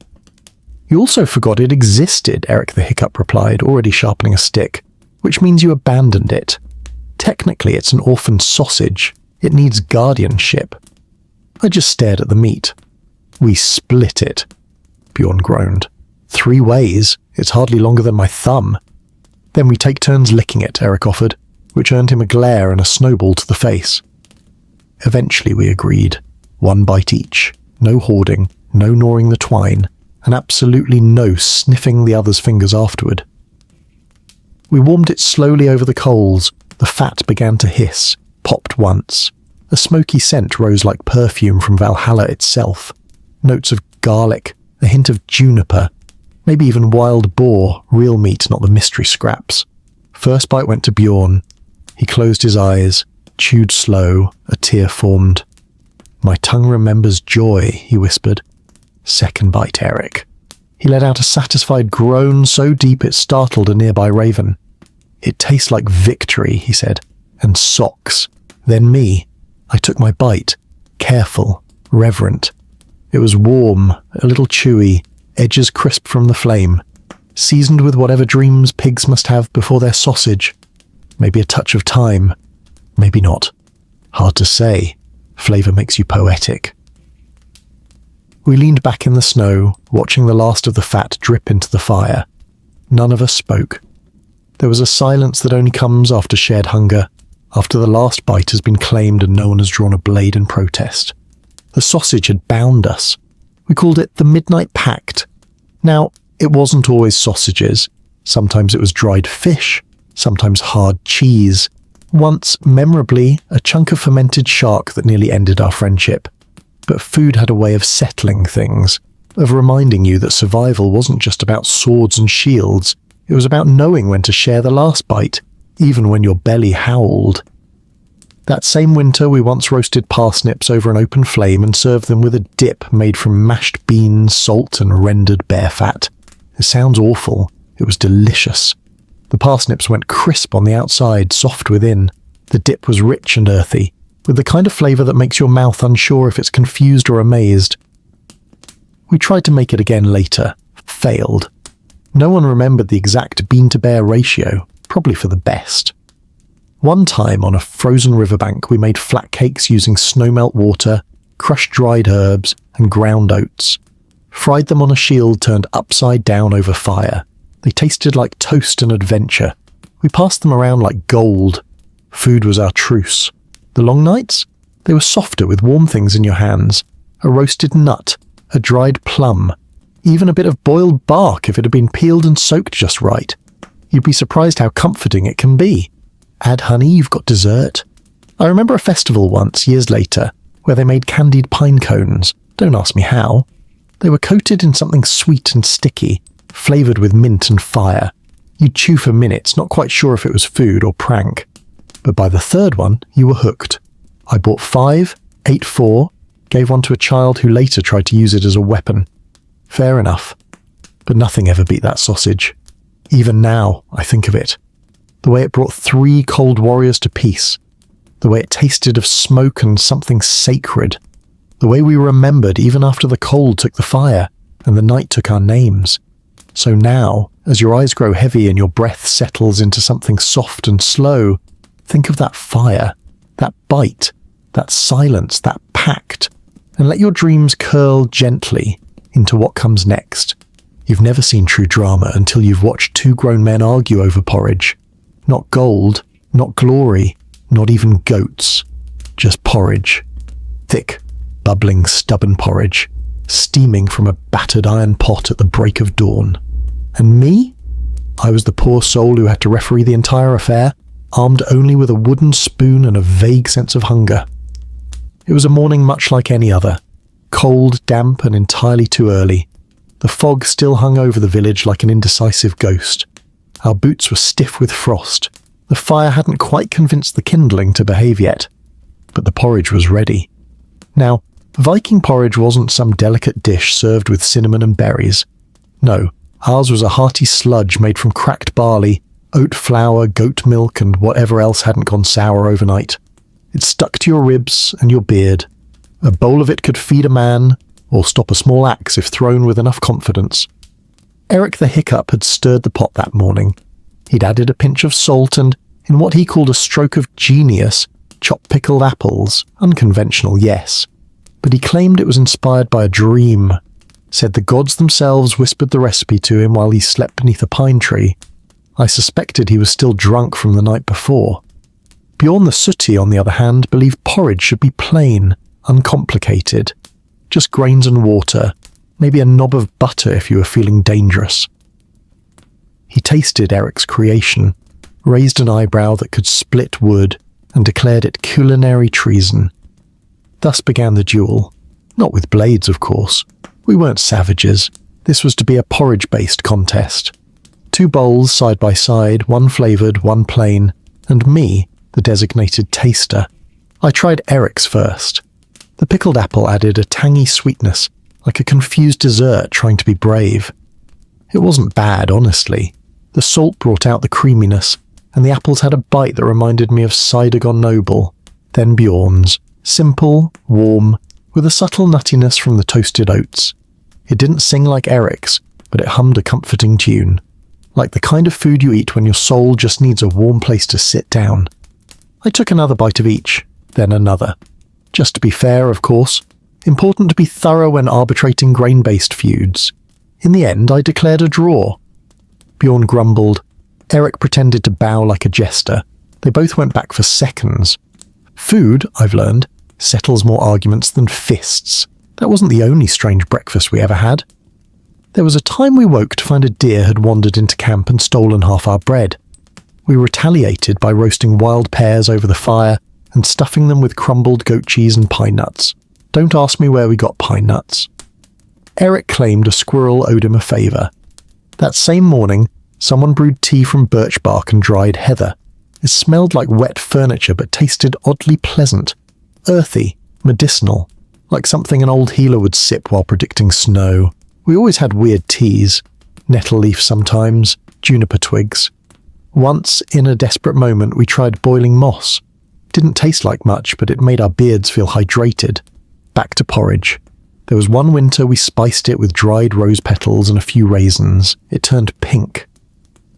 You also forgot it existed, Eric the Hiccup replied, already sharpening a stick, which means you abandoned it. Technically, it's an orphaned sausage. It needs guardianship. I just stared at the meat. We split it, Bjorn groaned. 3 ways? It's hardly longer than my thumb. Then we take turns licking it, Eric offered, which earned him a glare and a snowball to the face. Eventually we agreed. 1 bite each. No hoarding, no gnawing the twine, and absolutely no sniffing the other's fingers afterward. We warmed it slowly over the coals. The fat began to hiss, popped once. A smoky scent rose like perfume from Valhalla itself. Notes of garlic, a hint of juniper, maybe even wild boar, real meat, not the mystery scraps. First bite went to Bjorn. He closed his eyes, chewed slow, a tear formed. My tongue remembers joy, he whispered. Second bite, Eric. He let out a satisfied groan so deep it startled a nearby raven. It tastes like victory, he said, and socks. Then me. I took my bite, careful, reverent. It was warm, a little chewy, edges crisp from the flame, seasoned with whatever dreams pigs must have before their sausage. Maybe a touch of thyme, maybe not. Hard to say. Flavour makes you poetic. We leaned back in the snow, watching the last of the fat drip into the fire. None of us spoke. There was a silence that only comes after shared hunger, after the last bite has been claimed and no one has drawn a blade in protest. The sausage had bound us. We called it the Midnight Pact. Now, it wasn't always sausages. Sometimes it was dried fish, sometimes hard cheese. Once, memorably, a chunk of fermented shark that nearly ended our friendship. But food had a way of settling things, of reminding you that survival wasn't just about swords and shields. It was about knowing when to share the last bite, even when your belly howled. That same winter, we once roasted parsnips over an open flame and served them with a dip made from mashed beans, salt, and rendered bear fat. It sounds awful. It was delicious. The parsnips went crisp on the outside, soft within. The dip was rich and earthy, with the kind of flavour that makes your mouth unsure if it's confused or amazed. We tried to make it again later. Failed. No one remembered the exact bean-to-bear ratio, probably for the best. One time on a frozen riverbank we made flat cakes using snowmelt water, crushed dried herbs, and ground oats. Fried them on a shield turned upside down over fire. They tasted like toast and adventure. We passed them around like gold. Food was our truce. The long nights? They were softer with warm things in your hands. A roasted nut, a dried plum, even a bit of boiled bark if it had been peeled and soaked just right. You'd be surprised how comforting it can be. Add honey, you've got dessert. I remember a festival once, years later, where they made candied pine cones. Don't ask me how. They were coated in something sweet and sticky, flavoured with mint and fire. You'd chew for minutes, not quite sure if it was food or prank. But by the third one, you were hooked. I bought 5, ate 4, gave one to a child who later tried to use it as a weapon. Fair enough. But nothing ever beat that sausage. Even now, I think of it. The way it brought 3 cold warriors to peace. The way it tasted of smoke and something sacred. The way we remembered even after the cold took the fire and the night took our names. So now, as your eyes grow heavy and your breath settles into something soft and slow, think of that fire, that bite, that silence, that pact, and let your dreams curl gently into what comes next. You've never seen true drama until you've watched 2 grown men argue over porridge. Not gold, not glory, not even goats. Just porridge. Thick, bubbling, stubborn porridge, steaming from a battered iron pot at the break of dawn. And me? I was the poor soul who had to referee the entire affair, armed only with a wooden spoon and a vague sense of hunger. It was a morning much like any other. Cold, damp, and entirely too early. The fog still hung over the village like an indecisive ghost. Our boots were stiff with frost. The fire hadn't quite convinced the kindling to behave yet. But the porridge was ready. Now, Viking porridge wasn't some delicate dish served with cinnamon and berries. No, ours was a hearty sludge made from cracked barley, oat flour, goat milk, and whatever else hadn't gone sour overnight. It stuck to your ribs and your beard. A bowl of it could feed a man, or stop a small axe if thrown with enough confidence. Eric the Hiccup had stirred the pot that morning. He'd added a pinch of salt and, in what he called a stroke of genius, chopped pickled apples. Unconventional, yes. But he claimed it was inspired by a dream. Said the gods themselves whispered the recipe to him while he slept beneath a pine tree. I suspected he was still drunk from the night before. Bjorn the Sooty, on the other hand, believed porridge should be plain, uncomplicated. Just grains and water, maybe a knob of butter if you were feeling dangerous. He tasted Eric's creation, raised an eyebrow that could split wood, and declared it culinary treason. Thus began the duel. Not with blades, of course. We weren't savages. This was to be a porridge-based contest. 2 bowls side by side, one flavoured, one plain, and me, the designated taster. I tried Eric's first. The pickled apple added a tangy sweetness, like a confused dessert trying to be brave. It wasn't bad, honestly. The salt brought out the creaminess, and the apples had a bite that reminded me of cider gone noble. Then Bjorn's. Simple, warm, with a subtle nuttiness from the toasted oats. It didn't sing like Eric's, but it hummed a comforting tune. Like the kind of food you eat when your soul just needs a warm place to sit down. I took another bite of each, then another. Just to be fair, of course. Important to be thorough when arbitrating grain-based feuds. In the end, I declared a draw. Bjorn grumbled. Eric pretended to bow like a jester. They both went back for seconds. Food, I've learned, settles more arguments than fists. That wasn't the only strange breakfast we ever had. There was a time we woke to find a deer had wandered into camp and stolen half our bread. We retaliated by roasting wild pears over the fire and stuffing them with crumbled goat cheese and pine nuts. Don't ask me where we got pine nuts. Eric claimed a squirrel owed him a favour. That same morning, someone brewed tea from birch bark and dried heather. It smelled like wet furniture but tasted oddly pleasant, earthy, medicinal, like something an old healer would sip while predicting snow. We always had weird teas. Nettle leaf sometimes, juniper twigs. Once, in a desperate moment, we tried boiling moss. Didn't taste like much, but it made our beards feel hydrated. Back to porridge. There was one winter we spiced it with dried rose petals and a few raisins. It turned pink.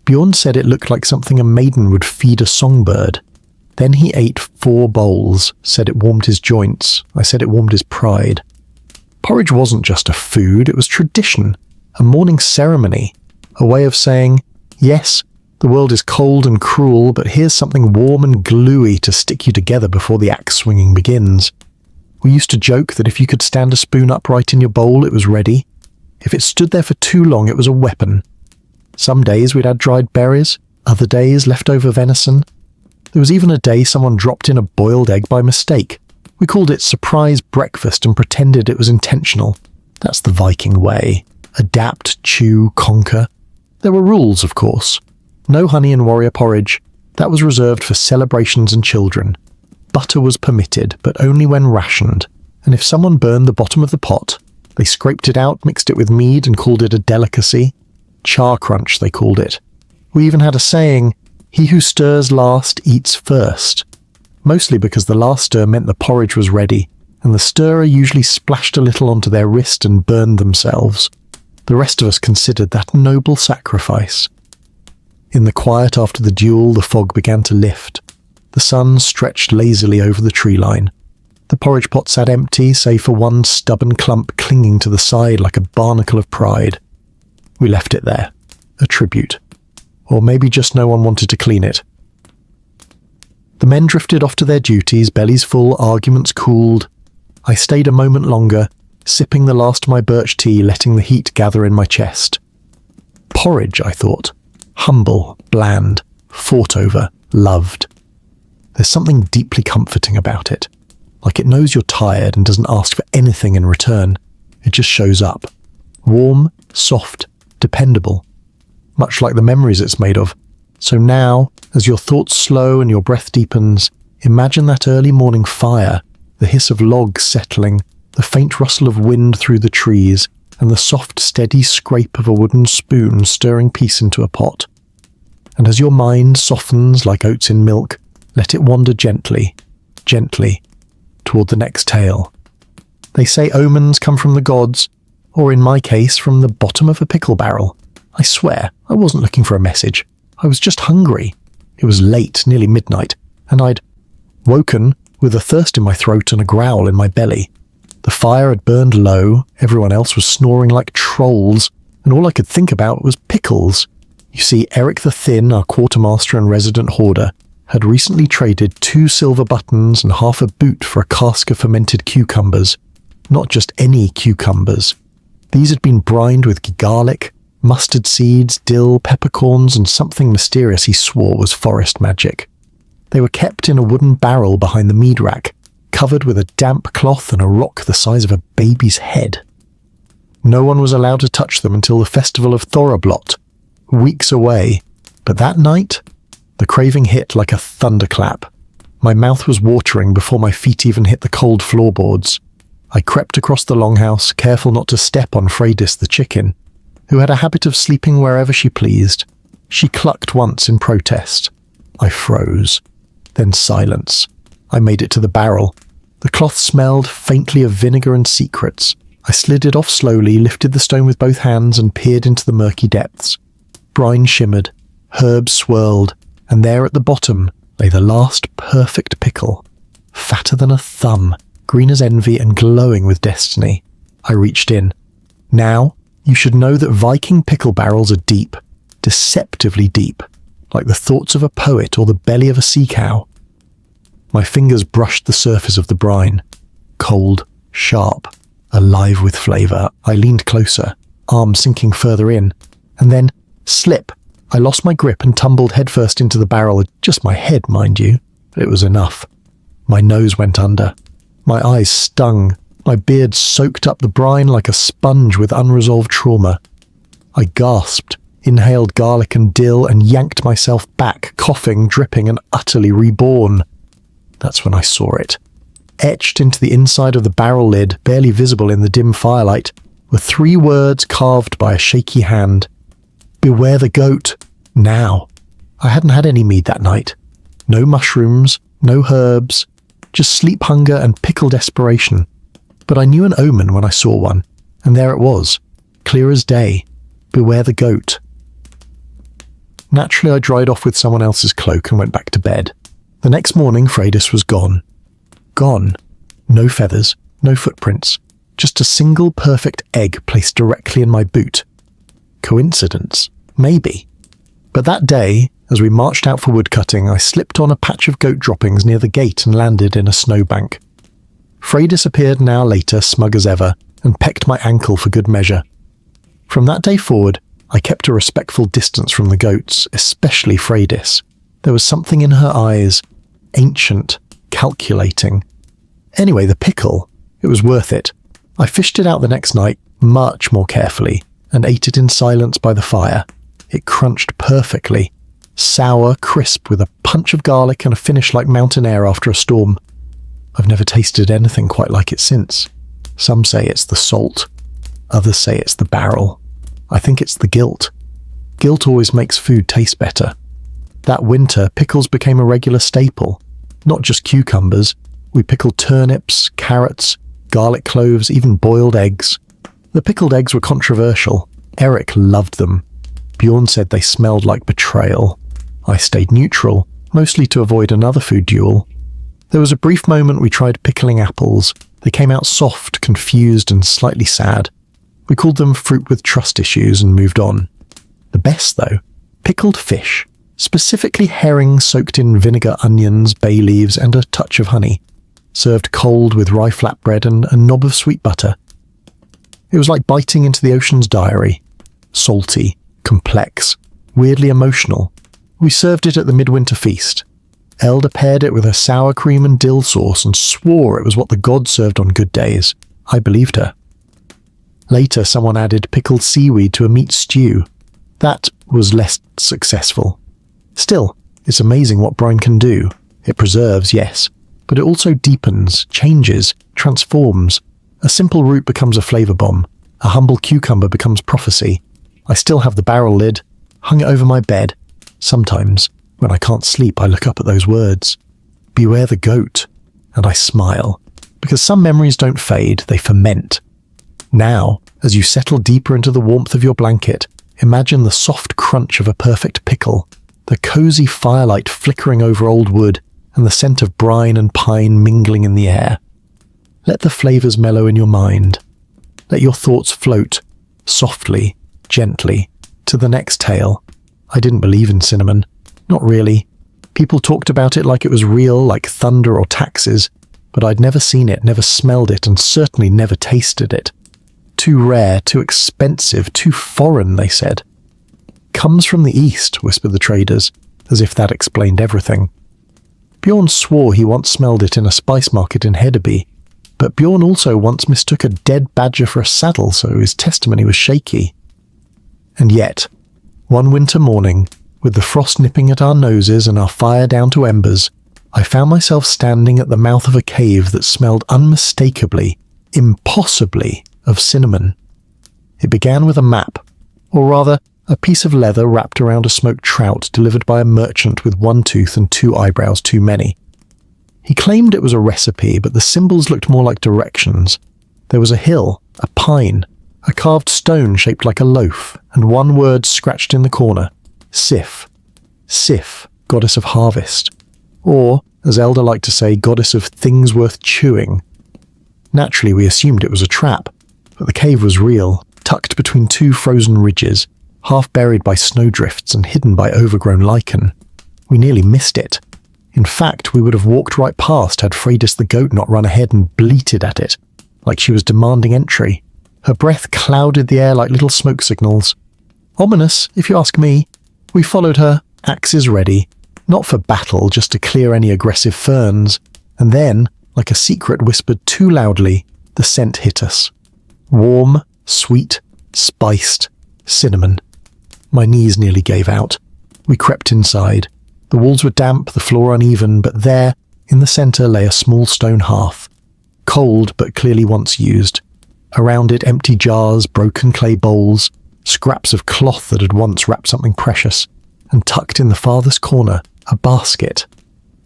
Bjorn said it looked like something a maiden would feed a songbird. Then he ate 4 bowls, said it warmed his joints. I said it warmed his pride. Porridge wasn't just a food, it was tradition, a morning ceremony, a way of saying, yes, the world is cold and cruel, but here's something warm and gluey to stick you together before the axe swinging begins. We used to joke that if you could stand a spoon upright in your bowl, it was ready. If it stood there for too long, it was a weapon. Some days we'd add dried berries, other days leftover venison. There was even a day someone dropped in a boiled egg by mistake. We called it surprise breakfast and pretended it was intentional. That's the Viking way. Adapt, chew, conquer. There were rules, of course. No honey in warrior porridge. That was reserved for celebrations and children. Butter was permitted, but only when rationed. And if someone burned the bottom of the pot, they scraped it out, mixed it with mead, and called it a delicacy. Char crunch, they called it. We even had a saying, he who stirs last eats first. Mostly because the last stir meant the porridge was ready, and the stirrer usually splashed a little onto their wrist and burned themselves. The rest of us considered that noble sacrifice. In the quiet after the duel, the fog began to lift. The sun stretched lazily over the tree line. The porridge pot sat empty, save for one stubborn clump clinging to the side like a barnacle of pride. We left it there, a tribute. Or maybe just no one wanted to clean it. The men drifted off to their duties, bellies full, arguments cooled. I stayed a moment longer, sipping the last of my birch tea, letting the heat gather in my chest. Porridge, I thought. Humble, bland, fought over, loved. There's something deeply comforting about it. Like it knows you're tired and doesn't ask for anything in return. It just shows up. Warm, soft, dependable. Much like the memories it's made of. So now, as your thoughts slow and your breath deepens, imagine that early morning fire, the hiss of logs settling, the faint rustle of wind through the trees, and the soft, steady scrape of a wooden spoon stirring peace into a pot. And as your mind softens like oats in milk, let it wander gently, gently, toward the next tale. They say omens come from the gods, or in my case, from the bottom of a pickle barrel. I swear, I wasn't looking for a message. I was just hungry. It was late, nearly midnight, and I'd woken with a thirst in my throat and a growl in my belly. The fire had burned low, everyone else was snoring like trolls, and all I could think about was pickles. You see, Eric the Thin, our quartermaster and resident hoarder, had recently traded 2 silver buttons and half a boot for a cask of fermented cucumbers. Not just any cucumbers. These had been brined with garlic, mustard seeds, dill, peppercorns, and something mysterious he swore was forest magic. They were kept in a wooden barrel behind the mead rack, covered with a damp cloth and a rock the size of a baby's head. No one was allowed to touch them until the festival of Thorablot, weeks away, but that night, the craving hit like a thunderclap. My mouth was watering before my feet even hit the cold floorboards. I crept across the longhouse, careful not to step on Freydis the chicken, who had a habit of sleeping wherever she pleased. She clucked once in protest. I froze. Then silence. I made it to the barrel. The cloth smelled faintly of vinegar and secrets. I slid it off slowly, lifted the stone with both hands, and peered into the murky depths. Brine shimmered, herbs swirled, and there at the bottom lay the last perfect pickle, fatter than a thumb, green as envy and glowing with destiny. I reached in. Now, you should know that Viking pickle barrels are deep, deceptively deep, like the thoughts of a poet or the belly of a sea cow. My fingers brushed the surface of the brine. Cold, sharp, alive with flavour. I leaned closer, arms sinking further in, and then, slip. I lost my grip and tumbled headfirst into the barrel, just my head, mind you, but it was enough. My nose went under. My eyes stung. My beard soaked up the brine like a sponge with unresolved trauma. I gasped, inhaled garlic and dill, and yanked myself back, coughing, dripping, and utterly reborn. That's when I saw it. Etched into the inside of the barrel lid, barely visible in the dim firelight, were 3 words carved by a shaky hand. Beware the goat, now. I hadn't had any mead that night. No mushrooms, No herbs, just sleep hunger and pickle desperation. But I knew an omen when I saw one, and there it was, clear as day. Beware the goat. Naturally, I dried off with someone else's cloak and went back to bed. The next morning, Freydis was gone. Gone. No feathers, no footprints, just a single perfect egg placed directly in my boot. Coincidence? Maybe. But that day, as we marched out for woodcutting, I slipped on a patch of goat droppings near the gate and landed in a snowbank. Freydis appeared an hour later, smug as ever, and pecked my ankle for good measure. From that day forward, I kept a respectful distance from the goats, especially Freydis. There was something in her eyes, ancient, calculating. Anyway, the pickle, it was worth it. I fished it out the next night, much more carefully, and ate it in silence by the fire. It crunched perfectly, sour, crisp, with a punch of garlic and a finish like mountain air after a storm. I've never tasted anything quite like it since. Some say it's the salt. Others say it's the barrel. I think it's the guilt. Guilt always makes food taste better. That winter, pickles became a regular staple. Not just cucumbers. We pickled turnips, carrots, garlic cloves, even boiled eggs. The pickled eggs were controversial. Eric loved them. Bjorn said they smelled like betrayal. I stayed neutral, mostly to avoid another food duel. There was a brief moment we tried pickling apples. They came out soft, confused, and slightly sad. We called them fruit with trust issues and moved on. The best, though, pickled fish, specifically herring soaked in vinegar, onions, bay leaves, and a touch of honey, served cold with rye flatbread and a knob of sweet butter. It was like biting into the ocean's diary. Salty, complex, weirdly emotional. We served it at the midwinter feast. Elder paired it with her sour cream and dill sauce and swore it was what the gods served on good days. I believed her. Later, someone added pickled seaweed to a meat stew. That was less successful. Still, it's amazing what brine can do. It preserves, yes, but it also deepens, changes, transforms. A simple root becomes a flavor bomb. A humble cucumber becomes prophecy. I still have the barrel lid, hung it over my bed. Sometimes, when I can't sleep, I look up at those words. Beware the goat. And I smile. Because some memories don't fade, they ferment. Now, as you settle deeper into the warmth of your blanket, imagine the soft crunch of a perfect pickle, the cozy firelight flickering over old wood, and the scent of brine and pine mingling in the air. Let the flavors mellow in your mind. Let your thoughts float, softly, gently, to the next tale. I didn't believe in cinnamon. Not really. People talked about it like it was real, like thunder or taxes, but I'd never seen it, never smelled it, and certainly never tasted it. Too rare, too expensive, too foreign, they said. Comes from the east, whispered the traders, as if that explained everything. Bjorn swore he once smelled it in a spice market in Hedeby, but Bjorn also once mistook a dead badger for a saddle, so his testimony was shaky. And yet, one winter morning, with the frost nipping at our noses and our fire down to embers, I found myself standing at the mouth of a cave that smelled unmistakably, impossibly, of cinnamon. It began with a map, or rather, a piece of leather wrapped around a smoked trout delivered by a merchant with one tooth and two eyebrows too many. He claimed it was a recipe, but the symbols looked more like directions. There was a hill, a pine, a carved stone shaped like a loaf, and one word scratched in the corner, Sif. Sif, goddess of harvest. Or, as Elder liked to say, goddess of things worth chewing. Naturally, we assumed it was a trap, but the cave was real, tucked between two frozen ridges, half buried by snowdrifts and hidden by overgrown lichen. We nearly missed it. In fact, we would have walked right past had Freydis the goat not run ahead and bleated at it, like she was demanding entry. Her breath clouded the air like little smoke signals. Ominous, if you ask me. We followed her, axes ready, not for battle, just to clear any aggressive ferns. And then, like a secret whispered too loudly, the scent hit us. Warm, sweet, spiced, cinnamon. My knees nearly gave out. We crept inside. The walls were damp, the floor uneven, but there, in the centre, lay a small stone hearth. Cold, but clearly once used. Around it, empty jars, broken clay bowls, scraps of cloth that had once wrapped something precious, and tucked in the farthest corner, a basket.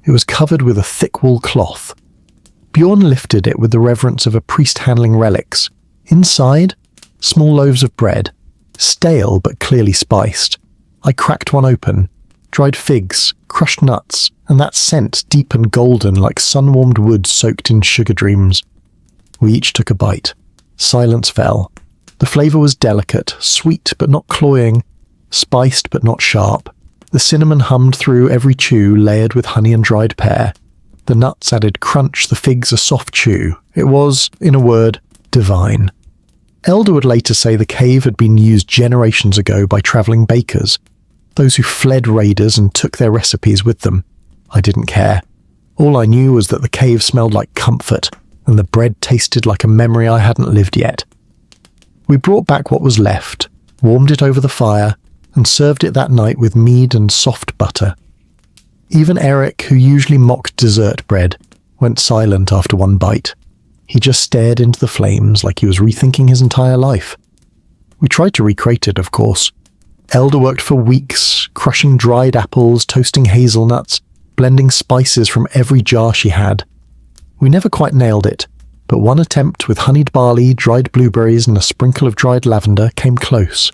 It was covered with a thick wool cloth. Bjorn lifted it with the reverence of a priest handling relics. Inside, small loaves of bread, stale but clearly spiced. I cracked one open. Dried figs, crushed nuts, and that scent deep and golden like sun-warmed wood soaked in sugar dreams. We each took a bite. Silence fell. The flavour was delicate, sweet but not cloying, spiced but not sharp. The cinnamon hummed through every chew layered with honey and dried pear. The nuts added crunch, the figs a soft chew. It was, in a word, divine. Elder would later say the cave had been used generations ago by travelling bakers, those who fled raiders and took their recipes with them. I didn't care. All I knew was that the cave smelled like comfort, and the bread tasted like a memory I hadn't lived yet. We brought back what was left, warmed it over the fire, and served it that night with mead and soft butter. Even Eric, who usually mocked dessert bread, went silent after one bite. He just stared into the flames like he was rethinking his entire life. We tried to recreate it, of course. Elder worked for weeks, crushing dried apples, toasting hazelnuts, blending spices from every jar she had. We never quite nailed it, but one attempt with honeyed barley, dried blueberries, and a sprinkle of dried lavender came close.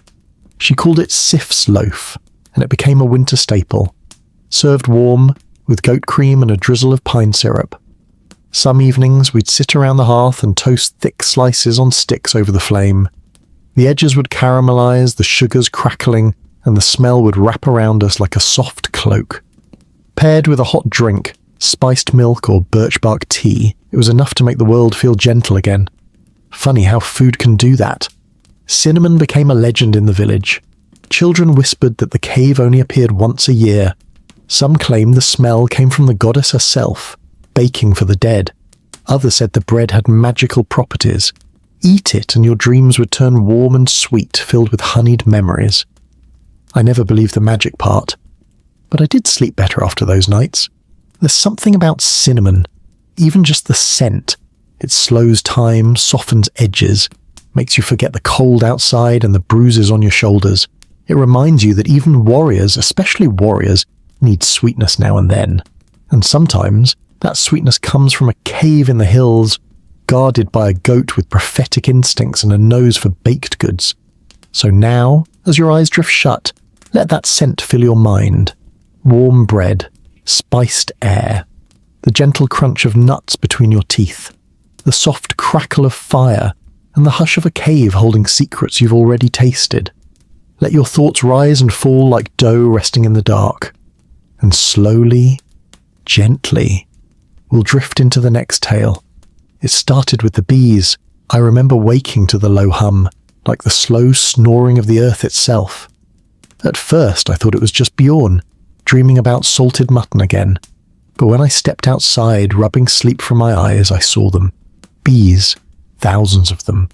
She called it Sif's loaf, and it became a winter staple, served warm, with goat cream and a drizzle of pine syrup. Some evenings we'd sit around the hearth and toast thick slices on sticks over the flame. The edges would caramelize, the sugars crackling, and the smell would wrap around us like a soft cloak. Paired with a hot drink, spiced milk or birch bark tea, it was enough to make the world feel gentle again. Funny how food can do that. Cinnamon became a legend in the village. Children whispered that the cave only appeared once a year. Some claimed the smell came from the goddess herself, baking for the dead. Others said the bread had magical properties. Eat it and your dreams would turn warm and sweet, filled with honeyed memories. I never believed the magic part, but I did sleep better after those nights. There's something about cinnamon, even just the scent. It slows time, softens edges, makes you forget the cold outside and the bruises on your shoulders. It reminds you that even warriors, especially warriors, need sweetness now and then. And sometimes that sweetness comes from a cave in the hills, guarded by a goat with prophetic instincts and a nose for baked goods. So now, as your eyes drift shut, let that scent fill your mind. Warm bread, spiced air, the gentle crunch of nuts between your teeth, the soft crackle of fire, and the hush of a cave holding secrets you've already tasted. Let your thoughts rise and fall like dough resting in the dark. And slowly, gently, we'll drift into the next tale. It started with the bees. I remember waking to the low hum, like the slow snoring of the earth itself. At first I thought it was just Bjorn, dreaming about salted mutton again. But when I stepped outside, rubbing sleep from my eyes, I saw them. Bees, thousands of them.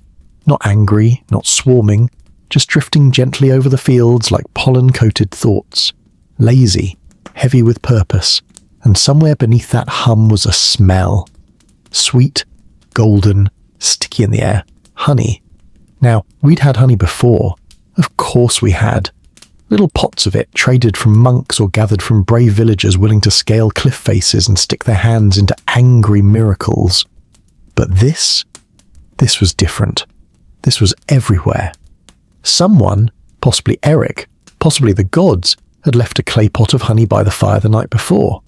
Not angry, not swarming, just drifting gently over the fields like pollen-coated thoughts. Lazy, heavy with purpose, and somewhere beneath that hum was a smell. Sweet, golden, sticky in the air. Honey. Now, we'd had honey before. Of course we had. Little pots of it, traded from monks or gathered from brave villagers willing to scale cliff faces and stick their hands into angry miracles. But this was different. This was everywhere. Someone, possibly Eric, possibly the gods, had left a clay pot of honey by the fire the night before.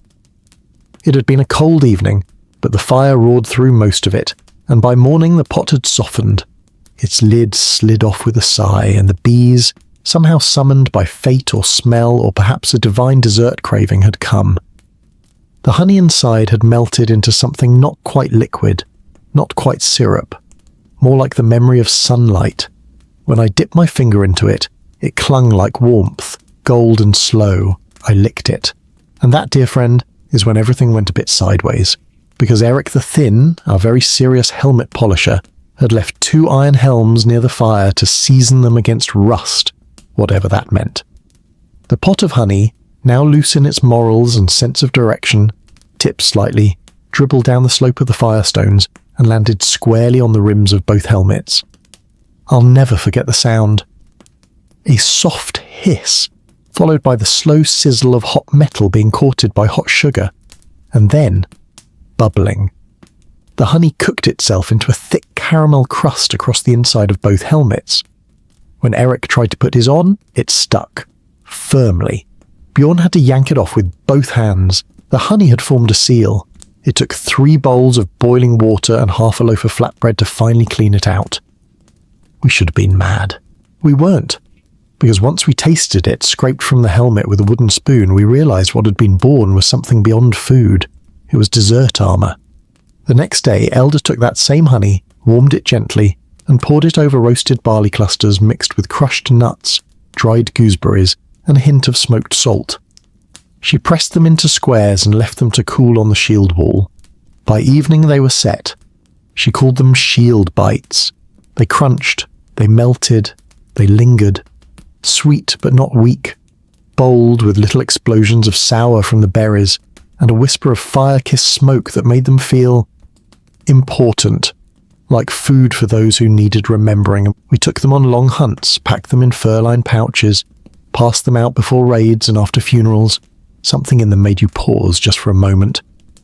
It had been a cold evening, but the fire roared through most of it, and by morning the pot had softened. Its lid slid off with a sigh, and the bees, somehow summoned by fate or smell or perhaps a divine dessert craving, had come. The honey inside had melted into something not quite liquid, not quite syrup, more like the memory of sunlight. When I dipped my finger into it, it clung like warmth, gold and slow. I licked it. And that, dear friend, is when everything went a bit sideways. Because Eric the Thin, our very serious helmet polisher, had left 2 iron helms near the fire to season them against rust, whatever that meant. The pot of honey, now loose in its morals and sense of direction, tipped slightly, dribbled down the slope of the firestones, and landed squarely on the rims of both helmets. I'll never forget the sound. A soft hiss, followed by the slow sizzle of hot metal being courted by hot sugar. and then bubbling. The honey cooked itself into a thick caramel crust across the inside of both helmets. When Eric tried to put his on, it stuck. Firmly. Bjorn had to yank it off with both hands. The honey had formed a seal. It took 3 bowls of boiling water and half a loaf of flatbread to finally clean it out. We should have been mad. We weren't. Because once we tasted it, scraped from the helmet with a wooden spoon, we realized what had been born was something beyond food. It was dessert armor. The next day, Elder took that same honey, warmed it gently, and poured it over roasted barley clusters mixed with crushed nuts, dried gooseberries, and a hint of smoked salt. She pressed them into squares and left them to cool on the shield wall. By evening they were set. She called them shield bites. They crunched, they melted, they lingered. Sweet but not weak, bold with little explosions of sour from the berries, and a whisper of fire-kissed smoke that made them feel important, like food for those who needed remembering. We took them on long hunts, packed them in fur-lined pouches, passed them out before raids and after funerals. Something in them made you pause just for a moment,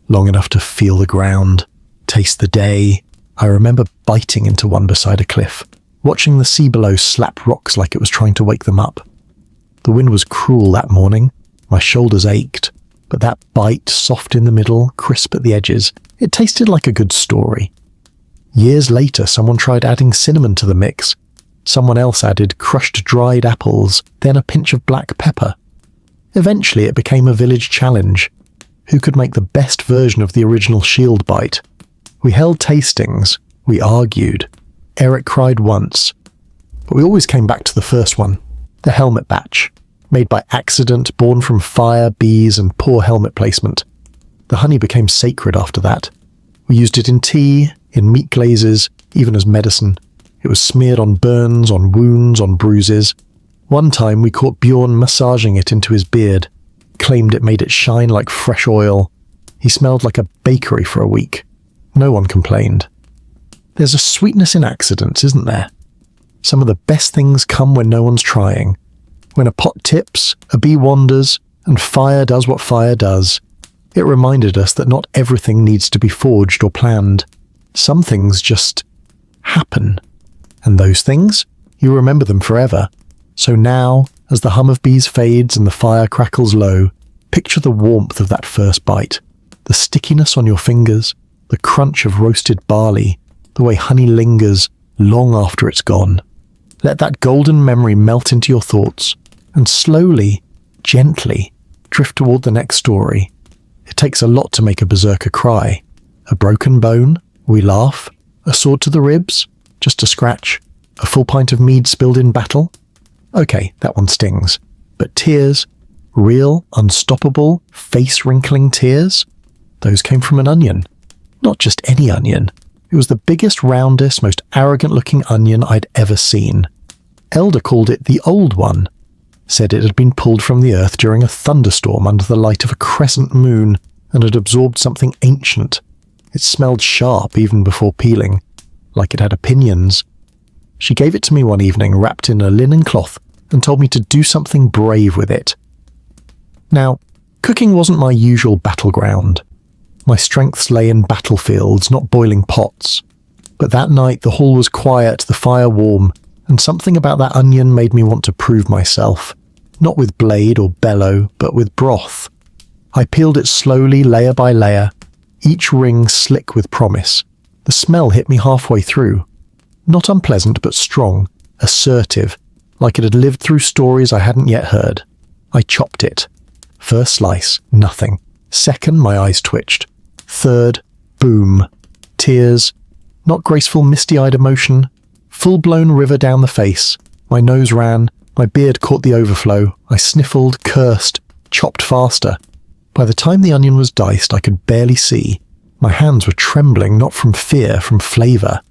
long enough to feel the ground, taste the day. I remember biting into one beside a cliff, watching the sea below slap rocks like it was trying to wake them up. The wind was cruel that morning. My shoulders ached, but that bite, soft in the middle, crisp at the edges, it tasted like a good story. Years later, someone tried adding cinnamon to the mix. Someone else added crushed dried apples, then a pinch of black pepper. Eventually, it became a village challenge. Who could make the best version of the original shield bite? We held tastings. We argued. Eric cried once. But we always came back to the first one, the helmet batch, made by accident, born from fire, bees, and poor helmet placement. The honey became sacred after that. We used it in tea, in meat glazes, even as medicine. It was smeared on burns, on wounds, on bruises. One time we caught Bjorn massaging it into his beard, claimed it made it shine like fresh oil. He smelled like a bakery for a week. No one complained. There's a sweetness in accidents, isn't there? Some of the best things come when no one's trying. When a pot tips, a bee wanders, and fire does what fire does. It reminded us that not everything needs to be forged or planned. Some things just happen. And those things, you remember them forever. So now, as the hum of bees fades and the fire crackles low, picture the warmth of that first bite, the stickiness on your fingers, the crunch of roasted barley, the way honey lingers long after it's gone. Let that golden memory melt into your thoughts, and slowly, gently, drift toward the next story. It takes a lot to make a berserker cry. A broken bone, we laugh. A sword to the ribs, just a scratch. A full pint of mead spilled in battle. Okay, that one stings. But tears, real, unstoppable, face-wrinkling tears, those came from an onion. Not just any onion. It was the biggest, roundest, most arrogant-looking onion I'd ever seen. Elder called it the Old One. Said it had been pulled from the earth during a thunderstorm under the light of a crescent moon and had absorbed something ancient. It smelled sharp even before peeling, like it had opinions. She gave it to me one evening wrapped in a linen cloth and told me to do something brave with it. Now, cooking wasn't my usual battleground. My strengths lay in battlefields, not boiling pots. But that night the hall was quiet, the fire warm, and something about that onion made me want to prove myself. Not with blade or bellow, but with broth. I peeled it slowly, layer by layer, each ring slick with promise. The smell hit me halfway through. Not unpleasant, but strong, assertive, like it had lived through stories I hadn't yet heard. I chopped it. First slice, nothing. Second, my eyes twitched. Third, boom. Tears. Not graceful, misty-eyed emotion. Full-blown river down the face. My nose ran. My beard caught the overflow. I sniffled, cursed, chopped faster. By the time the onion was diced, I could barely see. My hands were trembling, not from fear, from flavour.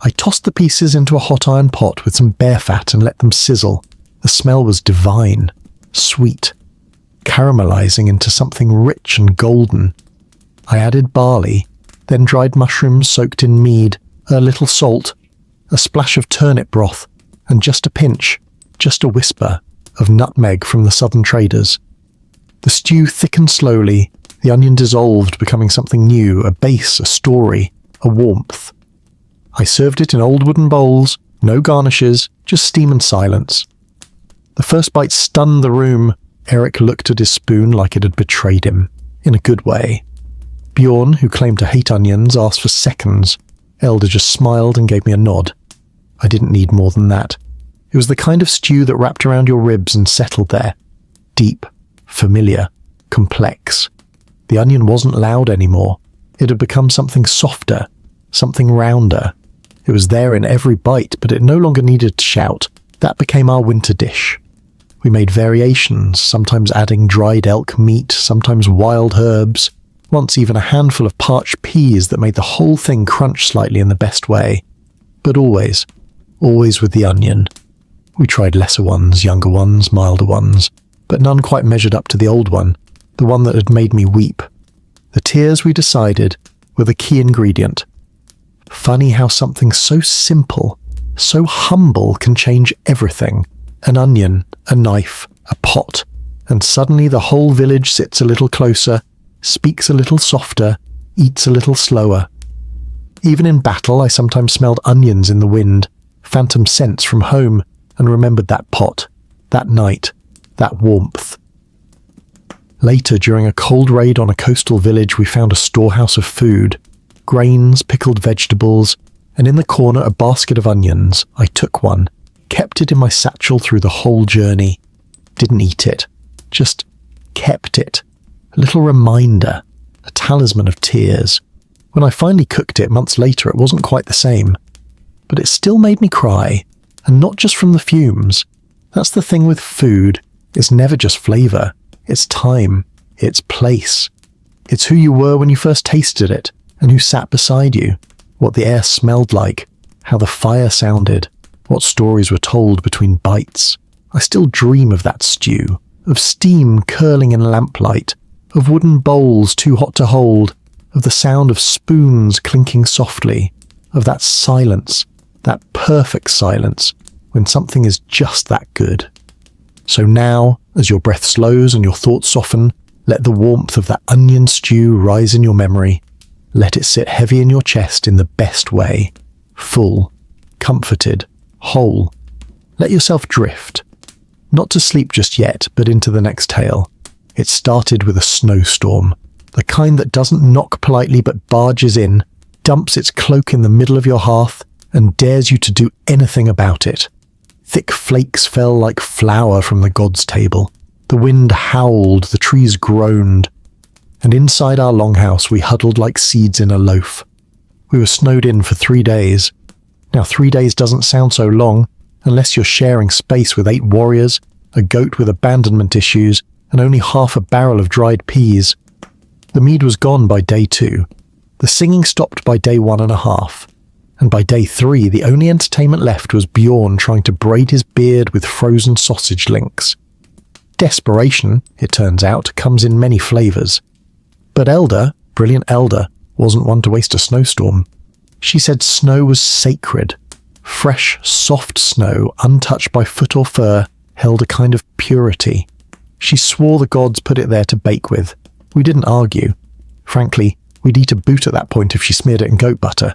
I tossed the pieces into a hot iron pot with some bear fat and let them sizzle. The smell was divine, sweet, caramelizing into something rich and golden. I added barley, then dried mushrooms soaked in mead, a little salt, a splash of turnip broth, and just a pinch, just a whisper, of nutmeg from the southern traders. The stew thickened slowly, The onion dissolved, becoming something new, a base, a story, a warmth. I served it in old wooden bowls, no garnishes, just steam and silence. The first bite stunned the room. Eric looked at his spoon like it had betrayed him, in a good way. Bjorn, who claimed to hate onions, asked for seconds. Elder just smiled and gave me a nod. I didn't need more than that. It was the kind of stew that wrapped around your ribs and settled there. Deep, familiar, complex. The onion wasn't loud anymore. It had become something softer, something rounder. It was there in every bite, but it no longer needed to shout. That became our winter dish. We made variations, sometimes adding dried elk meat, sometimes wild herbs, once even a handful of parched peas that made the whole thing crunch slightly in the best way. But always with the onion. We tried lesser ones, younger ones, milder ones, but none quite measured up to the old one, the one that had made me weep. The tears, we decided, were the key ingredient. Funny how something so simple, so humble can change everything. An onion, a knife, a pot, and suddenly the whole village sits a little closer, speaks a little softer, eats a little slower. Even in battle, I sometimes smelled onions in the wind, phantom scents from home, and remembered that pot, that night, that warmth. Later, during a cold raid on a coastal village, we found a storehouse of food, grains, pickled vegetables, and in the corner a basket of onions. I took one, kept it in my satchel through the whole journey. Didn't eat it, just kept it. A little reminder, a talisman of tears. When I finally cooked it months later, it wasn't quite the same. But it still made me cry, and not just from the fumes. That's the thing with food. It's never just flavor. It's time. It's place. It's who you were when you first tasted it, and who sat beside you, what the air smelled like, how the fire sounded, what stories were told between bites. I still dream of that stew, of steam curling in lamplight, of wooden bowls too hot to hold, of the sound of spoons clinking softly, of that silence, that perfect silence, when something is just that good. So now, as your breath slows and your thoughts soften, let the warmth of that onion stew rise in your memory. Let it sit heavy in your chest in the best way, full, comforted, whole. Let yourself drift, not to sleep just yet, but into the next tale. It started with a snowstorm, the kind that doesn't knock politely but barges in, dumps its cloak in the middle of your hearth, and dares you to do anything about it. Thick flakes fell like flour from the gods' table. The wind howled, the trees groaned, and inside our longhouse we huddled like seeds in a loaf. We were snowed in for 3 days. Now 3 days doesn't sound so long, unless you're sharing space with 8 warriors, a goat with abandonment issues, and only half a barrel of dried peas. The mead was gone by day 2. The singing stopped by day 1.5. And by day 3, the only entertainment left was Bjorn trying to braid his beard with frozen sausage links. Desperation, it turns out, comes in many flavours. But Elder, brilliant Elder, wasn't one to waste a snowstorm. She said snow was sacred. Fresh, soft snow, untouched by foot or fur, held a kind of purity. She swore the gods put it there to bake with. We didn't argue. Frankly, we'd eat a boot at that point if she smeared it in goat butter.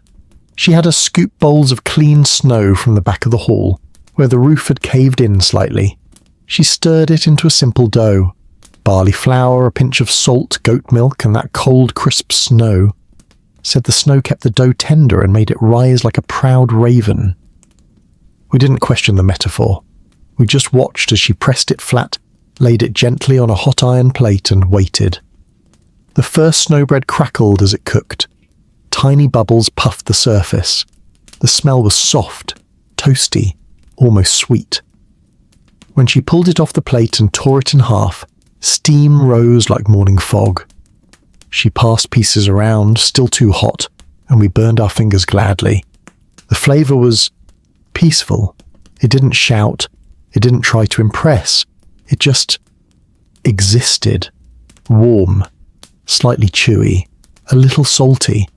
She had us scoop bowls of clean snow from the back of the hall, where the roof had caved in slightly. She stirred it into a simple dough. Barley flour, a pinch of salt, goat milk, and that cold, crisp snow. Said the snow kept the dough tender and made it rise like a proud raven. We didn't question the metaphor. We just watched as she pressed it flat, laid it gently on a hot iron plate, and waited. The first snow bread crackled as it cooked. Tiny bubbles puffed the surface. The smell was soft, toasty, almost sweet. When she pulled it off the plate and tore it in half, steam rose like morning fog. She passed pieces around, still too hot, and we burned our fingers gladly. The flavour was peaceful. It didn't shout. It didn't try to impress. It just existed. Warm, slightly chewy, a little salty.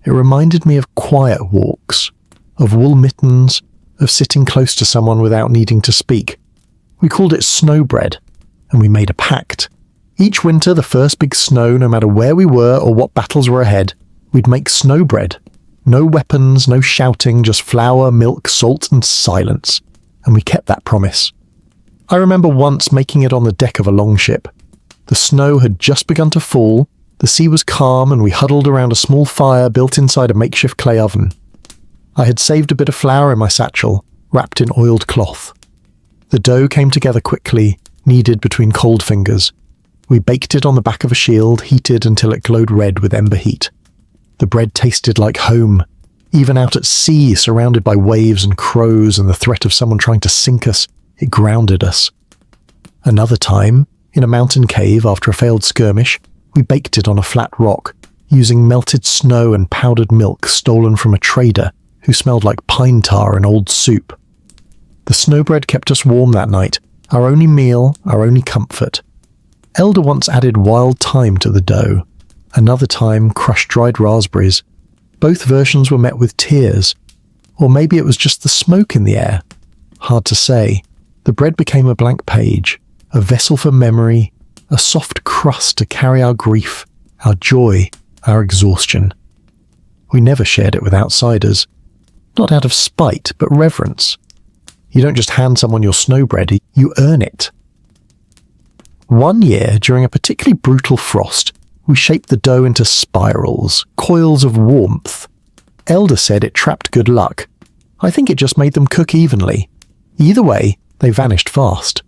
It reminded me of quiet walks, of wool mittens, of sitting close to someone without needing to speak. We called it snow bread, and we made a pact. Each winter, the first big snow, no matter where we were or what battles were ahead, we'd make snow bread. No weapons, no shouting, just flour, milk, salt, and silence. And we kept that promise. I remember once making it on the deck of a longship. The snow had just begun to fall, the sea was calm, and we huddled around a small fire built inside a makeshift clay oven. I had saved a bit of flour in my satchel, wrapped in oiled cloth. The dough came together quickly, kneaded between cold fingers. We baked it on the back of a shield, heated until it glowed red with ember heat. The bread tasted like home, even out at sea, surrounded by waves and crows and the threat of someone trying to sink us. It grounded us. Another time, in a mountain cave after a failed skirmish, we baked it on a flat rock, using melted snow and powdered milk stolen from a trader who smelled like pine tar and old soup. The snow bread kept us warm that night, our only meal, our only comfort. Elder once added wild thyme to the dough. Another time, crushed dried raspberries. Both versions were met with tears. Or maybe it was just the smoke in the air. Hard to say. The bread became a blank page, a vessel for memory, a soft crust to carry our grief, our joy, our exhaustion. We never shared it with outsiders. Not out of spite, but reverence. You don't just hand someone your snow bread, you earn it. One year, during a particularly brutal frost, we shaped the dough into spirals, coils of warmth. Elder said it trapped good luck. I think it just made them cook evenly. Either way, they vanished fast.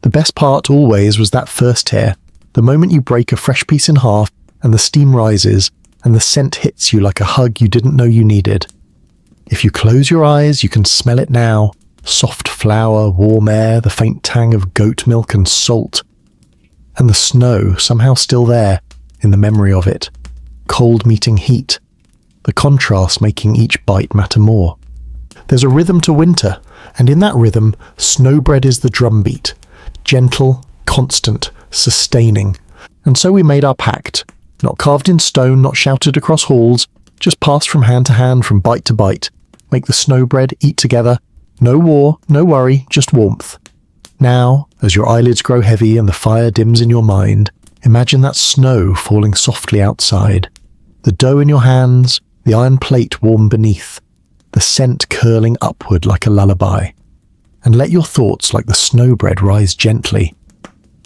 The best part always was that first tear, the moment you break a fresh piece in half and the steam rises and the scent hits you like a hug you didn't know you needed. If you close your eyes, you can smell it now. Soft flour, warm air, the faint tang of goat milk and salt. And the snow somehow still there, in the memory of it. Cold meeting heat. The contrast making each bite matter more. There's a rhythm to winter, and in that rhythm, snow bread is the drumbeat. Gentle, constant, sustaining. And so we made our pact. Not carved in stone, not shouted across halls, just passed from hand to hand, from bite to bite. Make the snow bread, eat together. No war, no worry, just warmth. Now, as your eyelids grow heavy and the fire dims in your mind, imagine that snow falling softly outside. The dough in your hands, the iron plate warm beneath. The scent curling upward like a lullaby. And let your thoughts like the snow bread rise gently.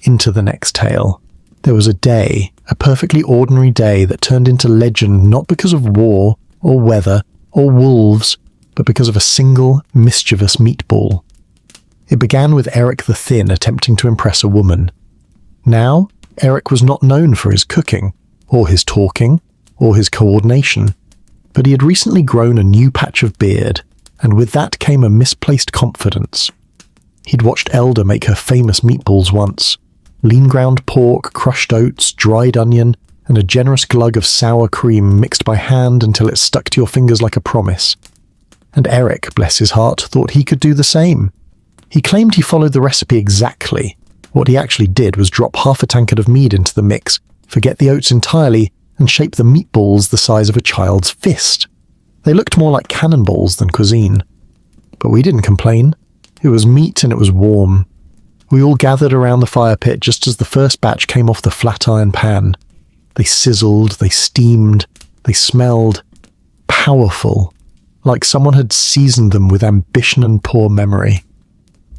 Into the next tale. There was a day, a perfectly ordinary day that turned into legend not because of war, or weather, or wolves, but because of a single, mischievous meatball. It began with Eric the Thin attempting to impress a woman. Now, Eric was not known for his cooking, or his talking, or his coordination, but he had recently grown a new patch of beard, and with that came a misplaced confidence. He'd watched Elder make her famous meatballs once. Lean ground pork, crushed oats, dried onion, and a generous glug of sour cream mixed by hand until it stuck to your fingers like a promise. And Eric, bless his heart, thought he could do the same. He claimed he followed the recipe exactly. What he actually did was drop half a tankard of mead into the mix, forget the oats entirely, and shape the meatballs the size of a child's fist. They looked more like cannonballs than cuisine. But we didn't complain. It was meat and it was warm. We all gathered around the fire pit just as the first batch came off the flat iron pan. They sizzled, they steamed, they smelled powerful, like someone had seasoned them with ambition and poor memory.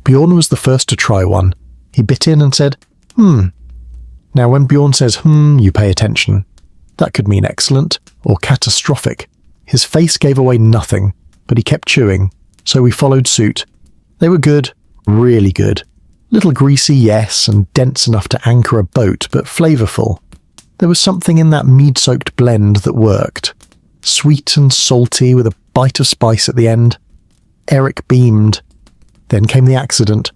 Bjorn was the first to try one. He bit in and said, Now when Bjorn says, you pay attention. That could mean excellent or catastrophic. His face gave away nothing, but he kept chewing, so we followed suit. They were good, really good. Little greasy, yes, and dense enough to anchor a boat, but flavourful. There was something in that mead-soaked blend that worked. Sweet and salty with a bite of spice at the end. Eric beamed. Then came the accident.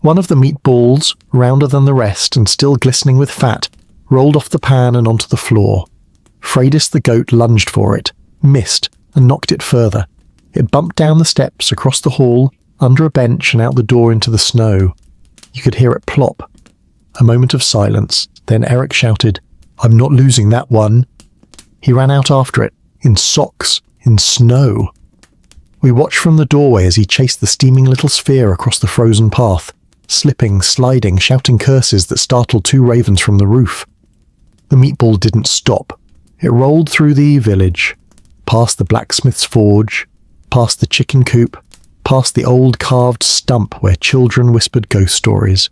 One of the meatballs, rounder than the rest and still glistening with fat, rolled off the pan and onto the floor. Freydis the goat lunged for it, missed, and knocked it further. It bumped down the steps, across the hall, under a bench and out the door into the snow. You could hear it plop. A moment of silence, then Eric shouted, "I'm not losing that one." He ran out after it, in socks, in snow. We watched from the doorway as he chased the steaming little sphere across the frozen path. slipping, sliding, shouting curses that startled two ravens from the roof. The meatball didn't stop. It rolled through the village, past the blacksmith's forge, past the chicken coop, past the old carved stump where children whispered ghost stories.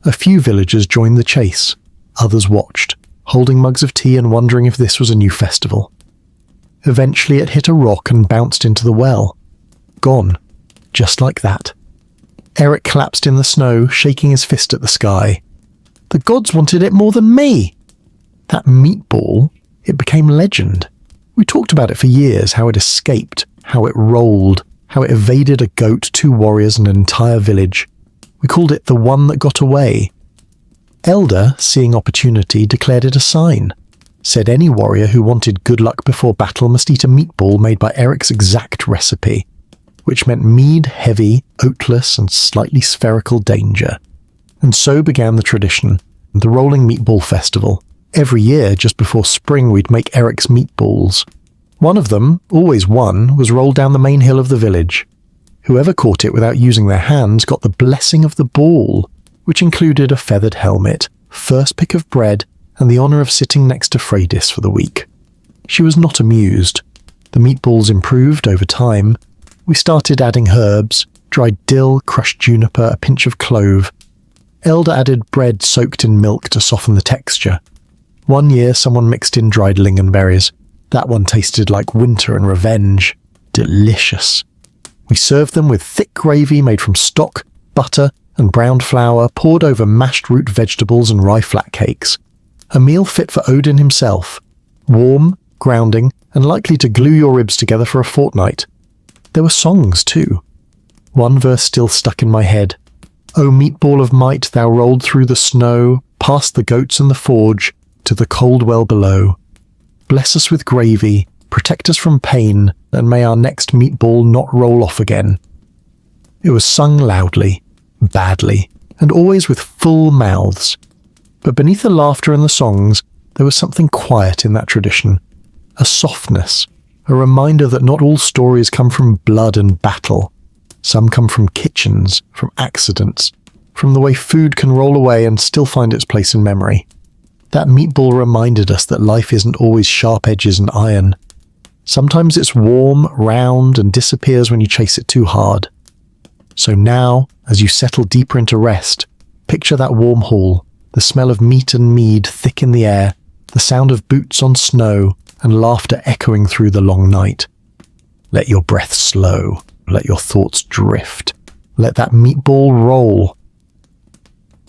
A few villagers joined the chase. Others watched, holding mugs of tea and wondering if this was a new festival. Eventually it hit a rock and bounced into the well. Gone. Just like that. Eric collapsed in the snow, shaking his fist at the sky. The gods wanted it more than me! That meatball, it became legend. We talked about it for years, how it escaped, how it rolled, how it evaded a goat, two warriors, and an entire village. We called it the one that got away. Elder, seeing opportunity, declared it a sign. Said any warrior who wanted good luck before battle must eat a meatball made by Eric's exact recipe, which meant mead, heavy, oatless, and slightly spherical danger. And so began the tradition, the Rolling Meatball Festival. Every year, just before spring, we'd make Eric's meatballs. One of them, always one, was rolled down the main hill of the village. Whoever caught it without using their hands got the blessing of the ball, which included a feathered helmet, first pick of bread, and the honour of sitting next to Freydis for the week. She was not amused. The meatballs improved over time. We started adding herbs, dried dill, crushed juniper, a pinch of clove. Elder added bread soaked in milk to soften the texture. One year someone mixed in dried lingonberries. That one tasted like winter and revenge. Delicious. We served them with thick gravy made from stock, butter, and browned flour poured over mashed root vegetables and rye flat cakes. A meal fit for Odin himself. Warm, grounding, and likely to glue your ribs together for a fortnight. There were songs, too. One verse still stuck in my head. O meatball of might, thou rolled through the snow, past the goats and the forge, to the cold well below. Bless us with gravy, protect us from pain, and may our next meatball not roll off again. It was sung loudly, badly, and always with full mouths. But beneath the laughter and the songs, there was something quiet in that tradition. A softness, a reminder that not all stories come from blood and battle. Some come from kitchens, from accidents, from the way food can roll away and still find its place in memory. That meatball reminded us that life isn't always sharp edges and iron. Sometimes it's warm, round, and disappears when you chase it too hard. So now, as you settle deeper into rest, picture that warm hall, the smell of meat and mead thick in the air, the sound of boots on snow, and laughter echoing through the long night. Let your breath slow. Let your thoughts drift. Let that meatball roll.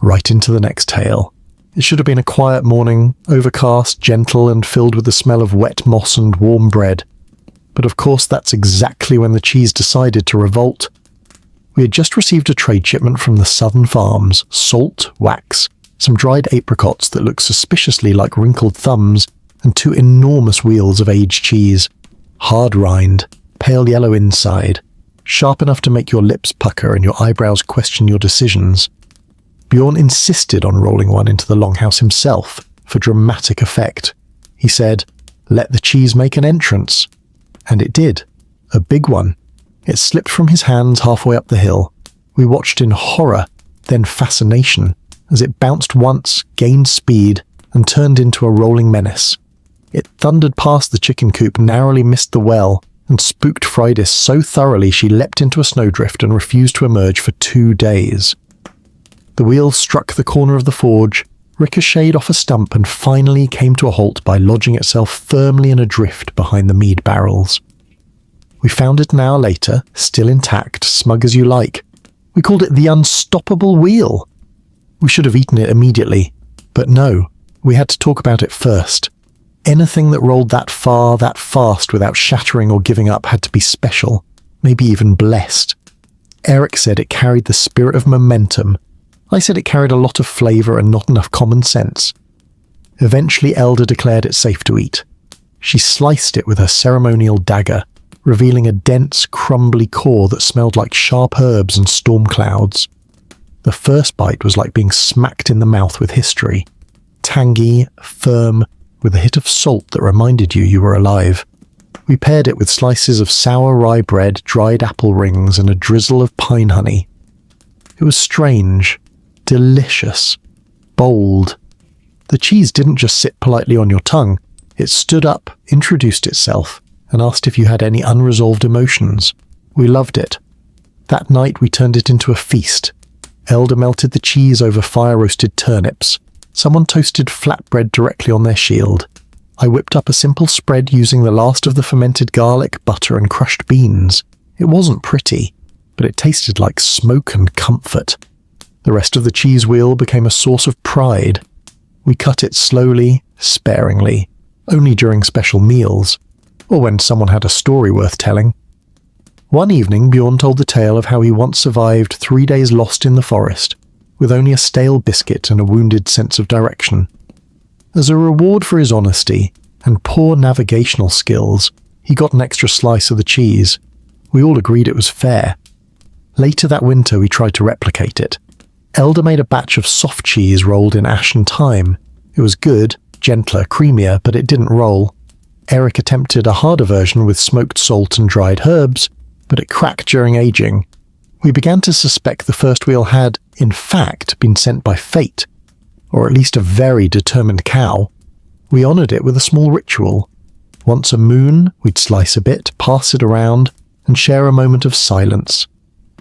Right into the next tale. It should have been a quiet morning, overcast, gentle, and filled with the smell of wet moss and warm bread. But of course that's exactly when the cheese decided to revolt. We had just received a trade shipment from the southern farms, salt, wax, some dried apricots that looked suspiciously like wrinkled thumbs, and 2 enormous wheels of aged cheese. Hard rind, pale yellow inside, sharp enough to make your lips pucker and your eyebrows question your decisions. Bjorn insisted on rolling one into the longhouse himself, for dramatic effect. He said, "Let the cheese make an entrance." And it did. A big one. It slipped from his hands halfway up the hill. We watched in horror, then fascination, as it bounced once, gained speed, and turned into a rolling menace. It thundered past the chicken coop, narrowly missed the well, and spooked Freydis so thoroughly she leapt into a snowdrift and refused to emerge for 2 days. The wheel struck the corner of the forge, ricocheted off a stump, and finally came to a halt by lodging itself firmly in a drift behind the mead barrels. We found it an hour later, still intact, smug as you like. We called it the unstoppable wheel. We should have eaten it immediately, but no, we had to talk about it first. Anything that rolled that far, that fast, without shattering or giving up had to be special, maybe even blessed. Eric said it carried the spirit of momentum. I said it carried a lot of flavour and not enough common sense. Eventually Elder declared it safe to eat. She sliced it with her ceremonial dagger, revealing a dense, crumbly core that smelled like sharp herbs and storm clouds. The first bite was like being smacked in the mouth with history. Tangy, firm, with a hit of salt that reminded you were alive. We paired it with slices of sour rye bread, dried apple rings, and a drizzle of pine honey. It was strange, delicious, bold. The cheese didn't just sit politely on your tongue. It stood up, introduced itself, and asked if you had any unresolved emotions. We loved it. That night we turned it into a feast. Elder melted the cheese over fire-roasted turnips. Someone toasted flatbread directly on their shield. I whipped up a simple spread using the last of the fermented garlic, butter, and crushed beans. It wasn't pretty, but it tasted like smoke and comfort. The rest of the cheese wheel became a source of pride. We cut it slowly, sparingly, only during special meals, or when someone had a story worth telling. One evening, Bjorn told the tale of how he once survived 3 days lost in the forest, with only a stale biscuit and a wounded sense of direction. As a reward for his honesty and poor navigational skills, he got an extra slice of the cheese. We all agreed it was fair. Later that winter, we tried to replicate it. Elder made a batch of soft cheese rolled in ash and thyme. It was good, gentler, creamier, but it didn't roll. Eric attempted a harder version with smoked salt and dried herbs, but it cracked during aging. We began to suspect the first wheel had, in fact, been sent by fate, or at least a very determined cow. We honoured it with a small ritual. Once a moon, we'd slice a bit, pass it around, and share a moment of silence.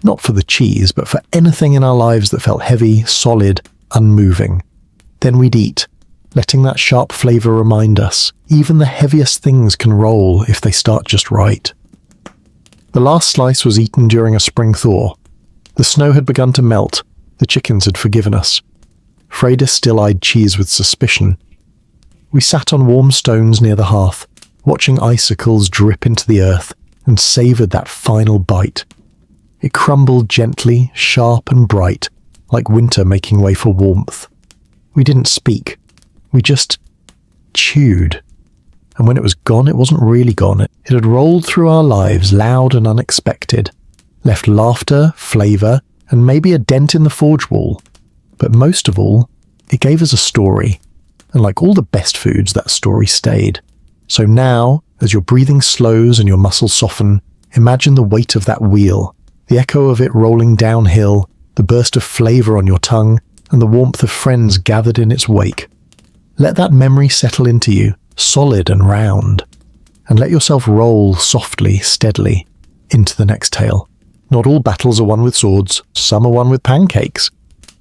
Not for the cheese, but for anything in our lives that felt heavy, solid, unmoving. Then we'd eat, letting that sharp flavour remind us, even the heaviest things can roll if they start just right. The last slice was eaten during a spring thaw. The snow had begun to melt. The chickens had forgiven us. Freda still eyed cheese with suspicion. We sat on warm stones near the hearth, watching icicles drip into the earth, and savoured that final bite. It crumbled gently, sharp and bright, like winter making way for warmth. We didn't speak. We just chewed. And when it was gone, it wasn't really gone. It had rolled through our lives, loud and unexpected, left laughter, flavour, and maybe a dent in the forge wall. But most of all, it gave us a story. And like all the best foods, that story stayed. So now, as your breathing slows and your muscles soften, imagine the weight of that wheel, the echo of it rolling downhill, the burst of flavour on your tongue, and the warmth of friends gathered in its wake. Let that memory settle into you, solid and round, and let yourself roll softly, steadily, into the next tale. Not all battles are won with swords, some are won with pancakes.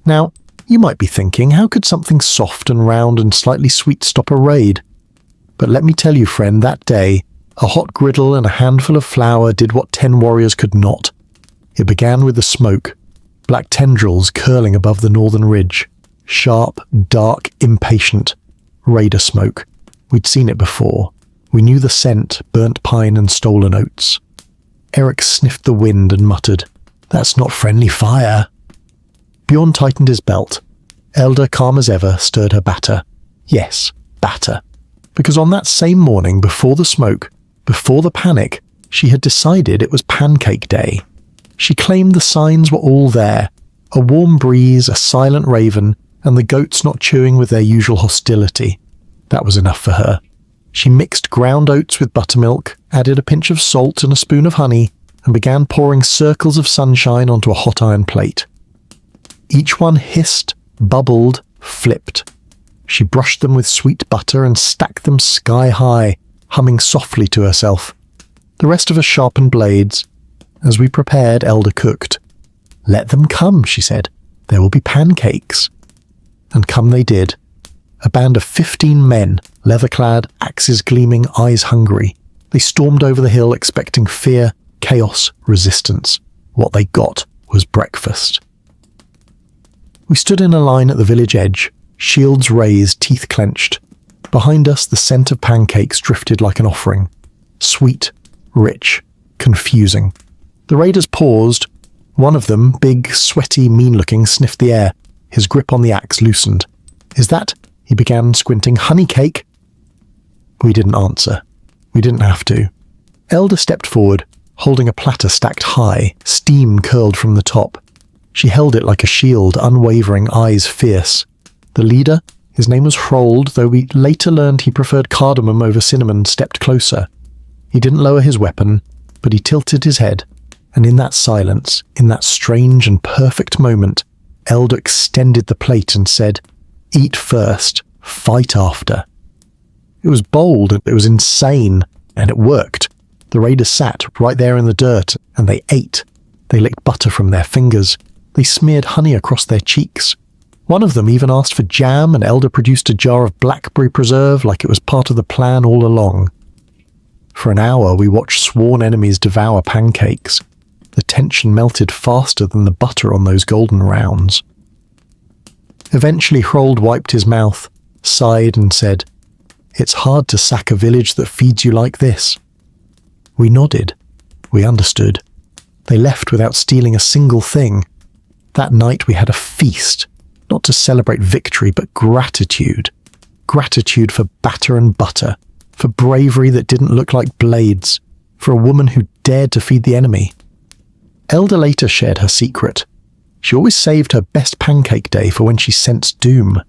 Now, you might be thinking, how could something soft and round and slightly sweet stop a raid? But let me tell you, friend, that day, a hot griddle and a handful of flour did what 10 warriors could not. It began with the smoke, black tendrils curling above the northern ridge. Sharp, dark, impatient. Raider smoke. We'd seen it before. We knew the scent, burnt pine and stolen oats. Eric sniffed the wind and muttered, "That's not friendly fire." Bjorn tightened his belt. Elder, calm as ever, stirred her batter. Yes, batter. Because on that same morning, before the smoke, before the panic, she had decided it was pancake day. She claimed the signs were all there. A warm breeze, a silent raven, and the goats not chewing with their usual hostility. That was enough for her. She mixed ground oats with buttermilk, added a pinch of salt and a spoon of honey, and began pouring circles of sunshine onto a hot iron plate. Each one hissed, bubbled, flipped. She brushed them with sweet butter and stacked them sky high, humming softly to herself. The rest of us sharpened blades. As we prepared, Elder cooked. "Let them come," she said. "There will be pancakes." And come they did. A band of 15 men, leather-clad, axes gleaming, eyes hungry. They stormed over the hill expecting fear, chaos, resistance. What they got was breakfast. We stood in a line at the village edge, shields raised, teeth clenched. Behind us, the scent of pancakes drifted like an offering. Sweet, rich, confusing. The raiders paused. One of them, big, sweaty, mean-looking, sniffed the air. His grip on the axe loosened. "Is that," he began, squinting, "honey cake?" We didn't answer. We didn't have to. Elder stepped forward, holding a platter stacked high. Steam curled from the top. She held it like a shield, unwavering, eyes fierce. The leader, his name was Hrold, though we later learned he preferred cardamom over cinnamon, stepped closer. He didn't lower his weapon, but he tilted his head, and in that silence, in that strange and perfect moment, Elder extended the plate and said, "Eat first, fight after." It was bold, it was insane, and it worked. The raiders sat right there in the dirt, and they ate. They licked butter from their fingers. They smeared honey across their cheeks. One of them even asked for jam, and Elder produced a jar of blackberry preserve like it was part of the plan all along. For an hour, we watched sworn enemies devour pancakes. The tension melted faster than the butter on those golden rounds. Eventually, Hrold wiped his mouth, sighed, and said, "It's hard to sack a village that feeds you like this." We nodded. We understood. They left without stealing a single thing. That night we had a feast, not to celebrate victory, but gratitude. Gratitude for batter and butter, for bravery that didn't look like blades, for a woman who dared to feed the enemy. Elder later shared her secret. She always saved her best pancake day for when she sensed doom.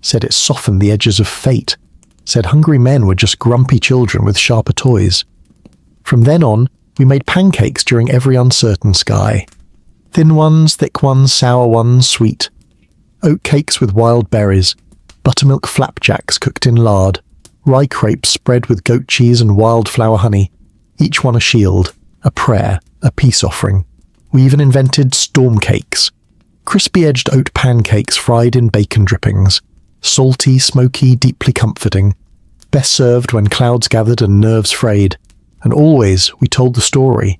Said it softened the edges of fate. Said hungry men were just grumpy children with sharper toys. From then on, we made pancakes during every uncertain sky. Thin ones, thick ones, sour ones, sweet. Oat cakes with wild berries. Buttermilk flapjacks cooked in lard. Rye crepes spread with goat cheese and wildflower honey. Each one a shield, a prayer, a peace offering. We even invented storm cakes. Crispy-edged oat pancakes fried in bacon drippings. Salty, smoky, deeply comforting. Best served when clouds gathered and nerves frayed. And always we told the story.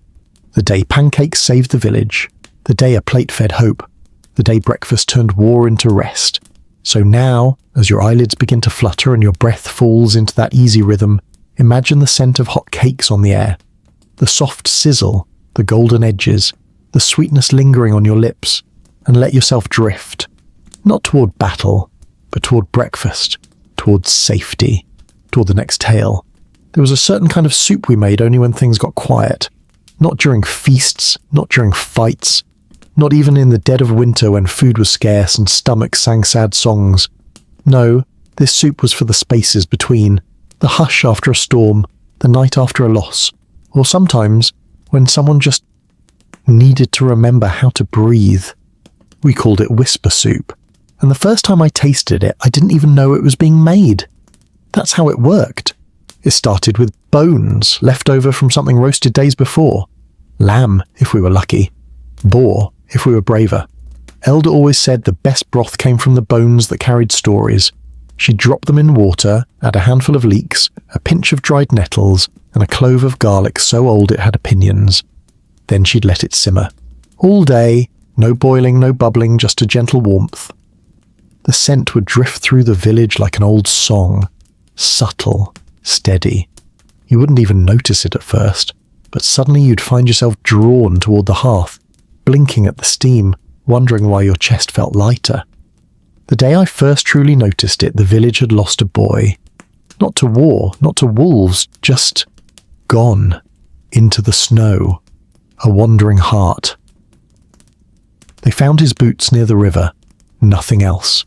The day pancakes saved the village. The day a plate fed hope. The day breakfast turned war into rest. So now, as your eyelids begin to flutter and your breath falls into that easy rhythm, imagine the scent of hot cakes on the air. The soft sizzle, the golden edges, the sweetness lingering on your lips, and let yourself drift. Not toward battle, but toward breakfast, toward safety, toward the next tale. There was a certain kind of soup we made only when things got quiet. Not during feasts, not during fights, not even in the dead of winter when food was scarce and stomachs sang sad songs. No, this soup was for the spaces between, the hush after a storm, the night after a loss, or sometimes when someone just needed to remember how to breathe. We called it whisper soup, and the first time I tasted it, I didn't even know it was being made. That's how it worked. It started with bones left over from something roasted days before. Lamb, if we were lucky. Boar, if we were braver. Elder always said the best broth came from the bones that carried stories. She'd drop them in water, add a handful of leeks, a pinch of dried nettles, and a clove of garlic so old it had opinions. Then she'd let it simmer. All day, no boiling, no bubbling, just a gentle warmth. The scent would drift through the village like an old song. Subtle, steady. You wouldn't even notice it at first, but suddenly you'd find yourself drawn toward the hearth, blinking at the steam, wondering why your chest felt lighter. The day I first truly noticed it, the village had lost a boy. Not to war, not to wolves, just gone into the snow. A wandering heart. They found his boots near the river. Nothing else.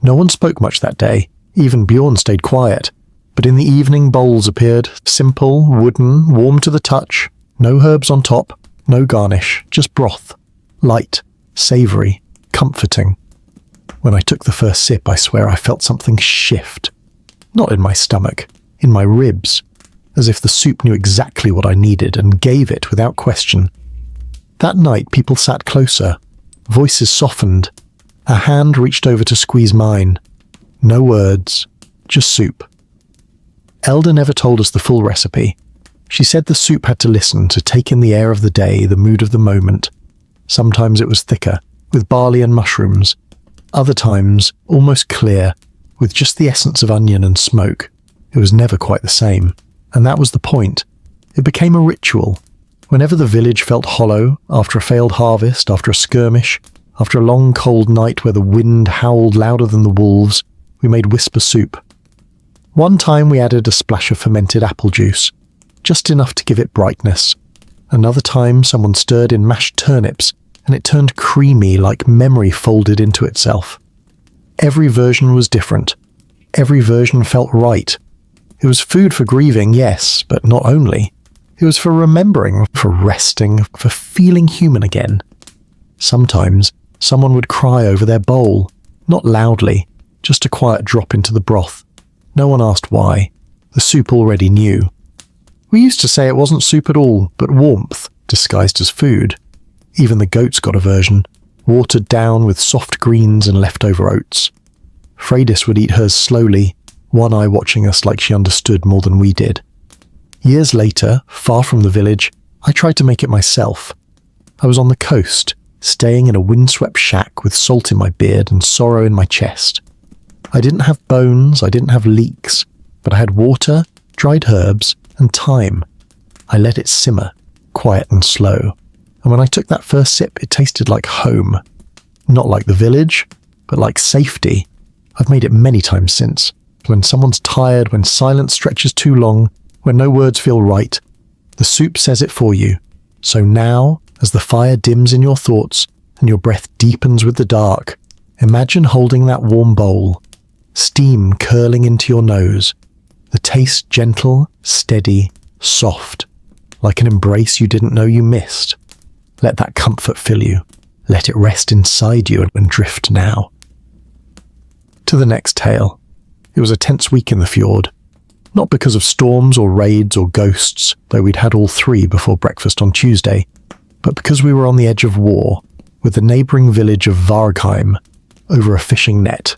No one spoke much that day. Even Bjorn stayed quiet. But in the evening bowls appeared, simple, wooden, warm to the touch. No herbs on top, no garnish, just broth. Light, savoury, comforting. When I took the first sip, I swear I felt something shift. Not in my stomach, in my ribs. As if the soup knew exactly what I needed and gave it without question. That night people sat closer. Voices softened. A hand reached over to squeeze mine. No words, just soup. Elder never told us the full recipe. She said the soup had to listen, to take in the air of the day, the mood of the moment. Sometimes it was thicker, with barley and mushrooms. Other times, almost clear, with just the essence of onion and smoke. It was never quite the same. And that was the point. It became a ritual. Whenever the village felt hollow, after a failed harvest, after a skirmish, after a long cold night where the wind howled louder than the wolves, we made whisper soup. One time we added a splash of fermented apple juice, just enough to give it brightness. Another time someone stirred in mashed turnips, and it turned creamy like memory folded into itself. Every version was different. Every version felt right. It was food for grieving, yes, but not only. It was for remembering, for resting, for feeling human again. Sometimes Someone would cry over their bowl, not loudly, just a quiet drop into the broth. No one asked why. The soup already knew. We used to say it wasn't soup at all, but warmth, disguised as food. Even the goats got a version, watered down with soft greens and leftover oats. Freydis would eat hers slowly, one eye watching us like she understood more than we did. Years later, far from the village, I tried to make it myself. I was on the coast, staying in a windswept shack with salt in my beard and sorrow in my chest. I didn't have bones, I didn't have leeks, but I had water, dried herbs, and time. I let it simmer, quiet and slow, and when I took that first sip, it tasted like home. Not like the village, but like safety. I've made it many times since. When someone's tired, when silence stretches too long, when no words feel right, the soup says it for you. So now, as the fire dims in your thoughts and your breath deepens with the dark, imagine holding that warm bowl, steam curling into your nose, the taste gentle, steady, soft, like an embrace you didn't know you missed. Let that comfort fill you. Let it rest inside you and drift now. To the next tale. It was a tense week in the fjord. Not because of storms or raids or ghosts, though we'd had all three before breakfast on Tuesday, but because we were on the edge of war, with the neighbouring village of Vargheim, over a fishing net.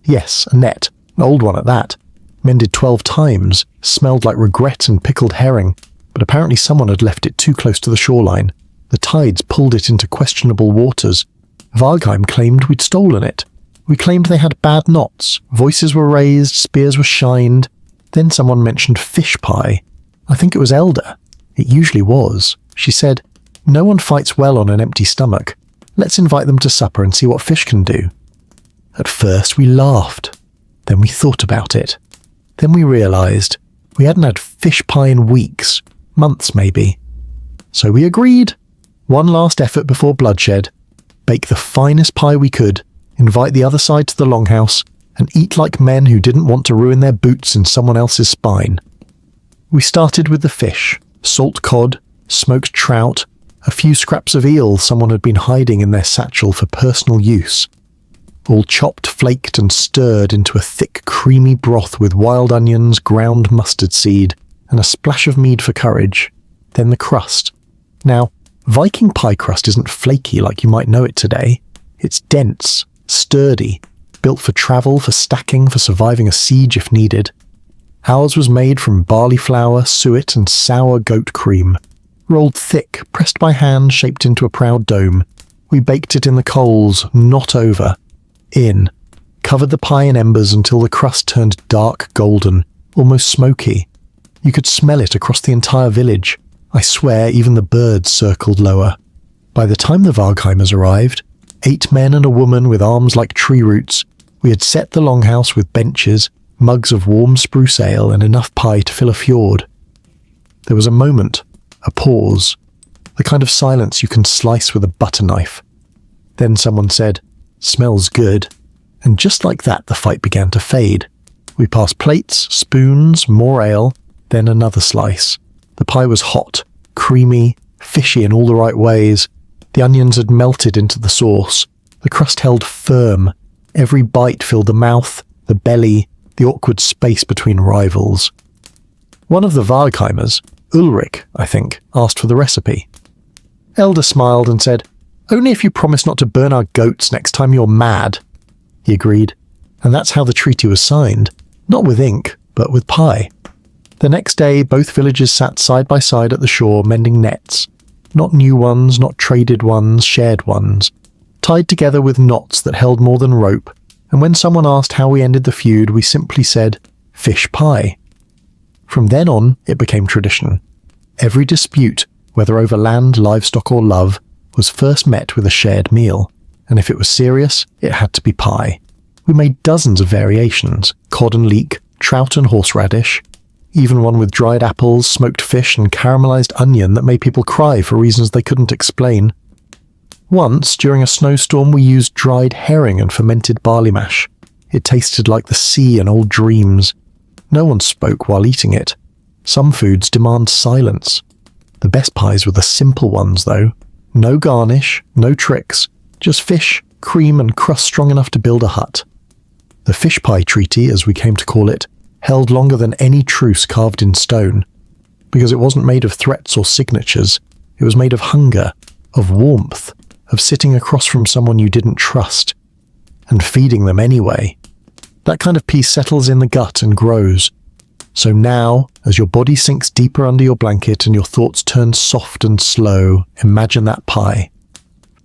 Yes, a net, an old one at that, mended 12 times, smelled like regret and pickled herring, but apparently someone had left it too close to the shoreline. The tides pulled it into questionable waters. Vargheim claimed we'd stolen it. We claimed they had bad knots, voices were raised, spears were shined. Then someone mentioned fish pie. I think it was Elda. It usually was. She said, "No one fights well on an empty stomach. Let's invite them to supper and see what fish can do." At first we laughed. Then we thought about it. Then we realised we hadn't had fish pie in weeks, months maybe. So we agreed. One last effort before bloodshed. Bake the finest pie we could, invite the other side to the longhouse, and eat like men who didn't want to ruin their boots in someone else's spine. We started with the fish, salt cod, smoked trout, a few scraps of eel someone had been hiding in their satchel for personal use. All chopped, flaked and stirred into a thick, creamy broth with wild onions, ground mustard seed, and a splash of mead for courage. Then the crust. Now, Viking pie crust isn't flaky like you might know it today. It's dense, sturdy, built for travel, for stacking, for surviving a siege if needed. Ours was made from barley flour, suet and sour goat cream. Rolled thick, pressed by hand, shaped into a proud dome. We baked it in the coals, not over. In. Covered the pie in embers until the crust turned dark golden, almost smoky. You could smell it across the entire village. I swear even the birds circled lower. By the time the Vargheimers arrived, 8 men and a woman with arms like tree roots, we had set the longhouse with benches, mugs of warm spruce ale and enough pie to fill a fjord. There was a moment, a pause, the kind of silence you can slice with a butter knife. Then someone said, "Smells good," and just like that the fight began to fade. We passed plates, spoons, more ale, then another slice. The pie was hot, creamy, fishy in all the right ways. The onions had melted into the sauce. The crust held firm. Every bite filled the mouth, the belly, the awkward space between rivals. One of the Vargheimers, Ulrich, I think, asked for the recipe. Elder smiled and said, "Only if you promise not to burn our goats next time you're mad." He agreed, and that's how the treaty was signed, not with ink, but with pie. The next day, both villages sat side by side at the shore mending nets. Not new ones, not traded ones, shared ones. Tied together with knots that held more than rope, and when someone asked how we ended the feud, we simply said, "Fish pie." From then on, it became tradition. Every dispute, whether over land, livestock or love, was first met with a shared meal, and if it was serious, it had to be pie. We made dozens of variations, cod and leek, trout and horseradish, even one with dried apples, smoked fish and caramelized onion that made people cry for reasons they couldn't explain. Once, during a snowstorm, we used dried herring and fermented barley mash. It tasted like the sea and old dreams. No one spoke while eating it. Some foods demand silence. The best pies were the simple ones, though. No garnish, no tricks, just fish, cream and crust strong enough to build a hut. The fish pie treaty, as we came to call it, held longer than any truce carved in stone, because it wasn't made of threats or signatures. It was made of hunger, of warmth, of sitting across from someone you didn't trust, and feeding them anyway. That kind of peace settles in the gut and grows. So now, as your body sinks deeper under your blanket and your thoughts turn soft and slow, imagine that pie.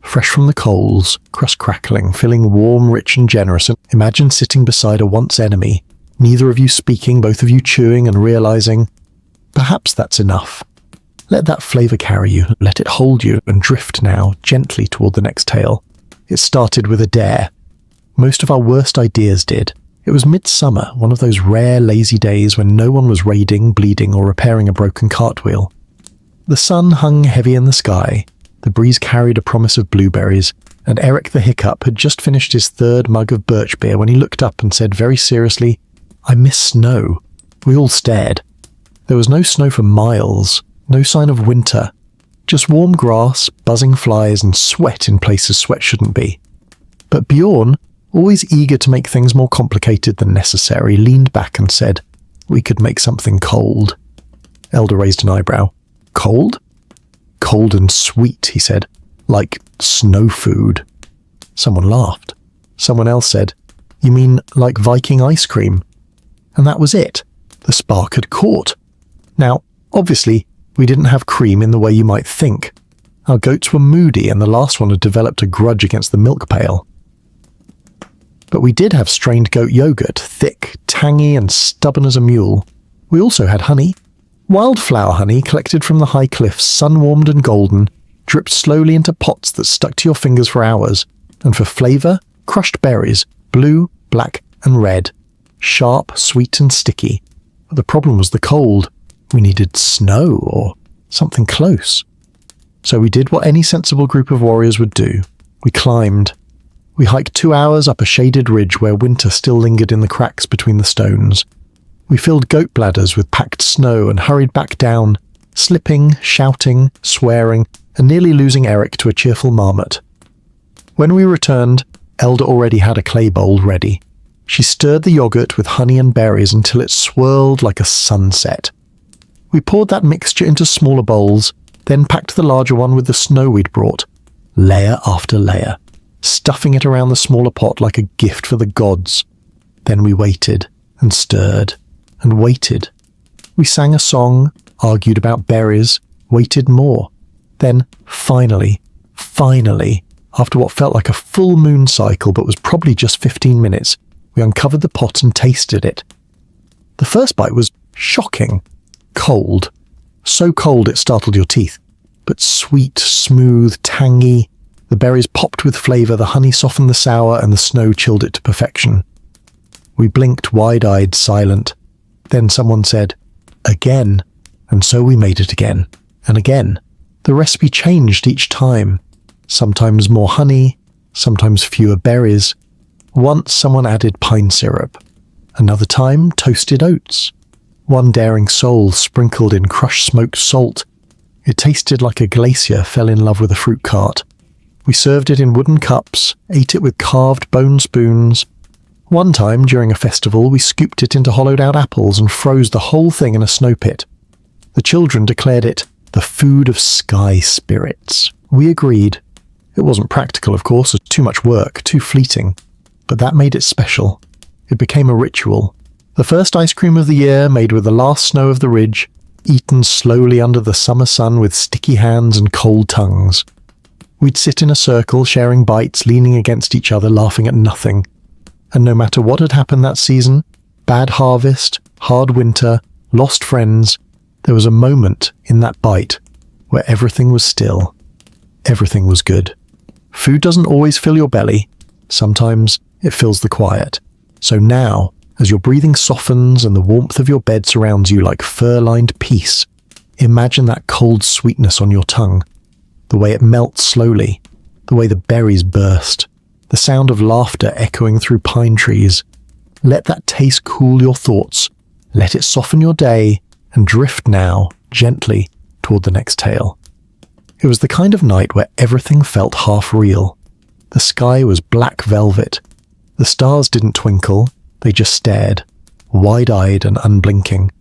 Fresh from the coals, crust crackling, feeling warm, rich and generous, and imagine sitting beside a once enemy, neither of you speaking, both of you chewing and realizing, perhaps that's enough. Let that flavor carry you, let it hold you, and drift now, gently toward the next tale. It started with a dare. Most of our worst ideas did. It was midsummer, one of those rare lazy days when no one was raiding, bleeding, or repairing a broken cartwheel. The sun hung heavy in the sky, the breeze carried a promise of blueberries, and Eric the Hiccup had just finished his third mug of birch beer when he looked up and said very seriously, "I miss snow." We all stared. There was no snow for miles, no sign of winter, just warm grass, buzzing flies, and sweat in places sweat shouldn't be. But Bjorn, always eager to make things more complicated than necessary, leaned back and said, "We could make something cold." Elder raised an eyebrow. "Cold?" "Cold and sweet," he said, "like snow food." Someone laughed. Someone else said, "You mean like Viking ice cream?" And that was it. The spark had caught. Now, obviously, we didn't have cream in the way you might think. Our goats were moody and the last one had developed a grudge against the milk pail. But we did have strained goat yogurt, thick, tangy, and stubborn as a mule. We also had honey. Wildflower honey collected from the high cliffs, sun-warmed and golden, dripped slowly into pots that stuck to your fingers for hours. And for flavour, crushed berries, blue, black, and red. Sharp, sweet, and sticky. But the problem was the cold. We needed snow or something close. So we did what any sensible group of warriors would do. We climbed. We hiked 2 hours up a shaded ridge where winter still lingered in the cracks between the stones. We filled goat bladders with packed snow and hurried back down, slipping, shouting, swearing, and nearly losing Eric to a cheerful marmot. When we returned, Elder already had a clay bowl ready. She stirred the yogurt with honey and berries until it swirled like a sunset. We poured that mixture into smaller bowls, then packed the larger one with the snow we'd brought, layer after layer, stuffing it around the smaller pot like a gift for the gods. Then we waited, and stirred, and waited. We sang a song, argued about berries, waited more. Then, finally, after what felt like a full moon cycle but was probably just 15 minutes, we uncovered the pot and tasted it. The first bite was shocking. Cold. So cold it startled your teeth. But sweet, smooth, tangy. The berries popped with flavour, the honey softened the sour, and the snow chilled it to perfection. We blinked wide-eyed, silent. Then someone said, "Again." And so we made it again. And again. The recipe changed each time. Sometimes more honey, sometimes fewer berries. Once someone added pine syrup. Another time, toasted oats. One daring soul sprinkled in crushed smoked salt. It tasted like a glacier fell in love with a fruit cart. We served it in wooden cups, ate it with carved bone spoons. One time, during a festival, we scooped it into hollowed-out apples and froze the whole thing in a snow pit. The children declared it the food of sky spirits. We agreed. It wasn't practical, of course, too much work, too fleeting. But that made it special. It became a ritual. The first ice cream of the year, made with the last snow of the ridge, eaten slowly under the summer sun with sticky hands and cold tongues. We'd sit in a circle, sharing bites, leaning against each other, laughing at nothing. And no matter what had happened that season, bad harvest, hard winter, lost friends, there was a moment in that bite where everything was still. Everything was good. Food doesn't always fill your belly. Sometimes it fills the quiet. So now, as your breathing softens and the warmth of your bed surrounds you like fur-lined peace, imagine that cold sweetness on your tongue, the way it melts slowly, the way the berries burst, the sound of laughter echoing through pine trees. Let that taste cool your thoughts, let it soften your day, and drift now, gently, toward the next tale. It was the kind of night where everything felt half real. The sky was black velvet. The stars didn't twinkle, they just stared, wide-eyed and unblinking.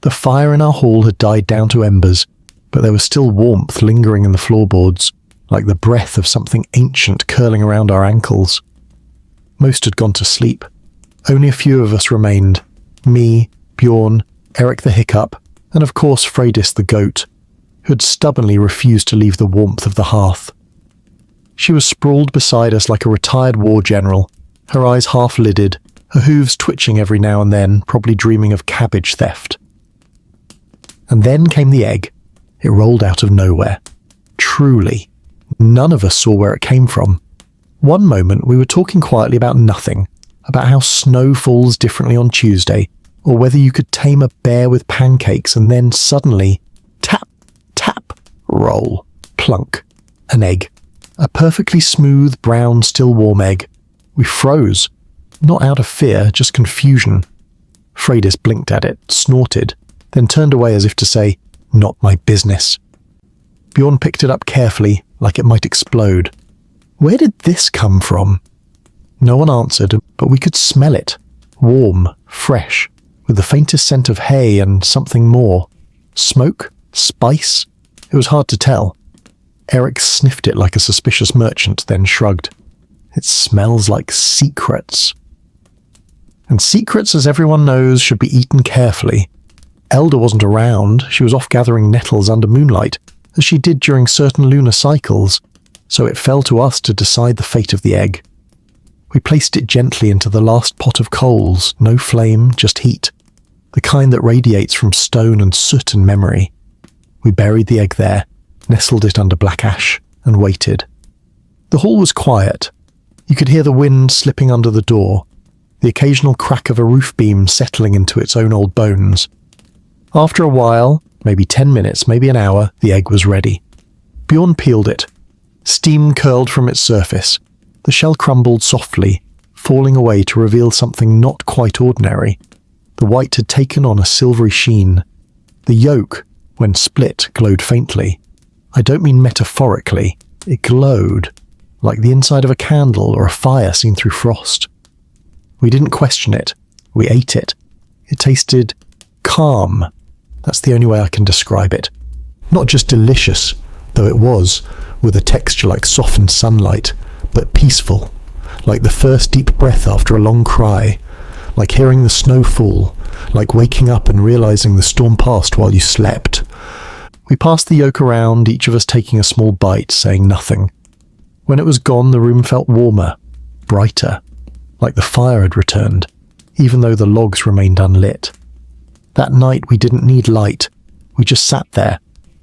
The fire in our hall had died down to embers, but there was still warmth lingering in the floorboards, like the breath of something ancient curling around our ankles. Most had gone to sleep. Only a few of us remained. Me, Bjorn, Eric the Hiccup, and of course Freydis the Goat, who had stubbornly refused to leave the warmth of the hearth. She was sprawled beside us like a retired war general, her eyes half-lidded, her hooves twitching every now and then, probably dreaming of cabbage theft. And then came the egg. It rolled out of nowhere. Truly, none of us saw where it came from. One moment we were talking quietly about nothing, about how snow falls differently on Tuesday, or whether you could tame a bear with pancakes, and then suddenly, tap, tap, roll, plunk, an egg. A perfectly smooth, brown, still warm egg. We froze. Not out of fear, just confusion. Freydis blinked at it, snorted, then turned away as if to say, "Not my business." Bjorn picked it up carefully, like it might explode. Where did this come from? No one answered, but we could smell it. Warm, fresh, with the faintest scent of hay and something more. Smoke? Spice? It was hard to tell. Eric sniffed it like a suspicious merchant, then shrugged. It smells like secrets. And secrets, as everyone knows, should be eaten carefully. Elder wasn't around. She was off gathering nettles under moonlight, as she did during certain lunar cycles, so it fell to us to decide the fate of the egg. We placed it gently into the last pot of coals, no flame, just heat, the kind that radiates from stone and soot and memory. We buried the egg there, nestled it under black ash, and waited. The hall was quiet. You could hear the wind slipping under the door, the occasional crack of a roof beam settling into its own old bones. After a while, maybe 10 minutes, maybe an hour, the egg was ready. Bjorn peeled it. Steam curled from its surface. The shell crumbled softly, falling away to reveal something not quite ordinary. The white had taken on a silvery sheen. The yolk, when split, glowed faintly. I don't mean metaphorically. It glowed, like the inside of a candle or a fire seen through frost. We didn't question it. We ate it. It tasted calm. That's the only way I can describe it. Not just delicious, though it was, with a texture like softened sunlight, but peaceful, like the first deep breath after a long cry, like hearing the snow fall, like waking up and realizing the storm passed while you slept. We passed the yolk around, each of us taking a small bite, saying nothing. When it was gone, the room felt warmer, brighter, like the fire had returned, even though the logs remained unlit. That night we didn't need light. We just sat there,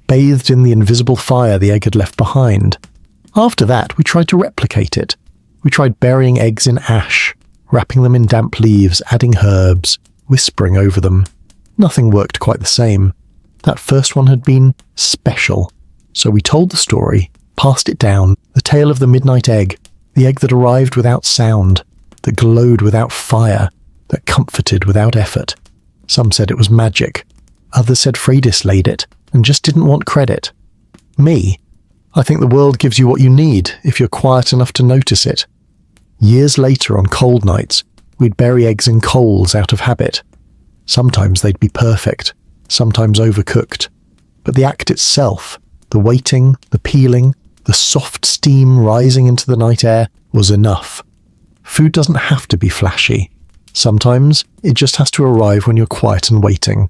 bathed in the invisible fire the egg had left behind. After that, we tried to replicate it. We tried burying eggs in ash, wrapping them in damp leaves, adding herbs, whispering over them. Nothing worked quite the same. That first one had been special. So we told the story, passed it down, the tale of the midnight egg, the egg that arrived without sound, that glowed without fire, that comforted without effort. Some said it was magic. Others said Freydis laid it, and just didn't want credit. Me, I think the world gives you what you need if you're quiet enough to notice it. Years later, on cold nights, we'd bury eggs in coals out of habit. Sometimes they'd be perfect, sometimes overcooked. But the act itself, the waiting, the peeling, the soft steam rising into the night air, was enough. Food doesn't have to be flashy. Sometimes it just has to arrive when you're quiet and waiting.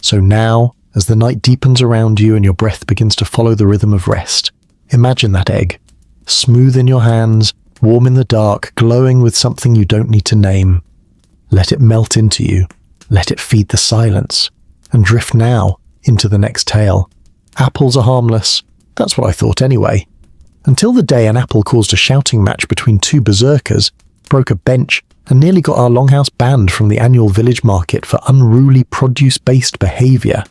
So now, as the night deepens around you and your breath begins to follow the rhythm of rest, imagine that egg, smooth in your hands, warm in the dark, glowing with something you don't need to name. Let it melt into you. Let it feed the silence. And drift now into the next tale. Apples are harmless. That's what I thought anyway. Until the day an apple caused a shouting match between two berserkers, broke a bench, and nearly got our longhouse banned from the annual village market for unruly produce-based behaviour.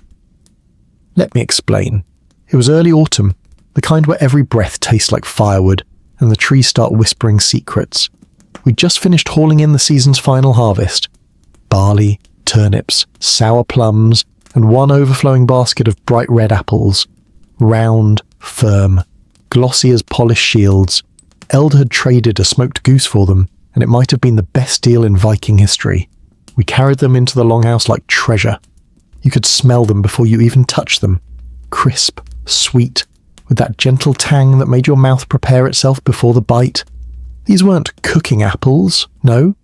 Let me explain. It was early autumn, the kind where every breath tastes like firewood, and the trees start whispering secrets. We'd just finished hauling in the season's final harvest. Barley, turnips, sour plums, and one overflowing basket of bright red apples. Round, firm, glossy as polished shields, Elder had traded a smoked goose for them, and it might have been the best deal in Viking history. We carried them into the longhouse like treasure. You could smell them before you even touched them. Crisp, sweet, with that gentle tang that made your mouth prepare itself before the bite. These weren't cooking apples, no.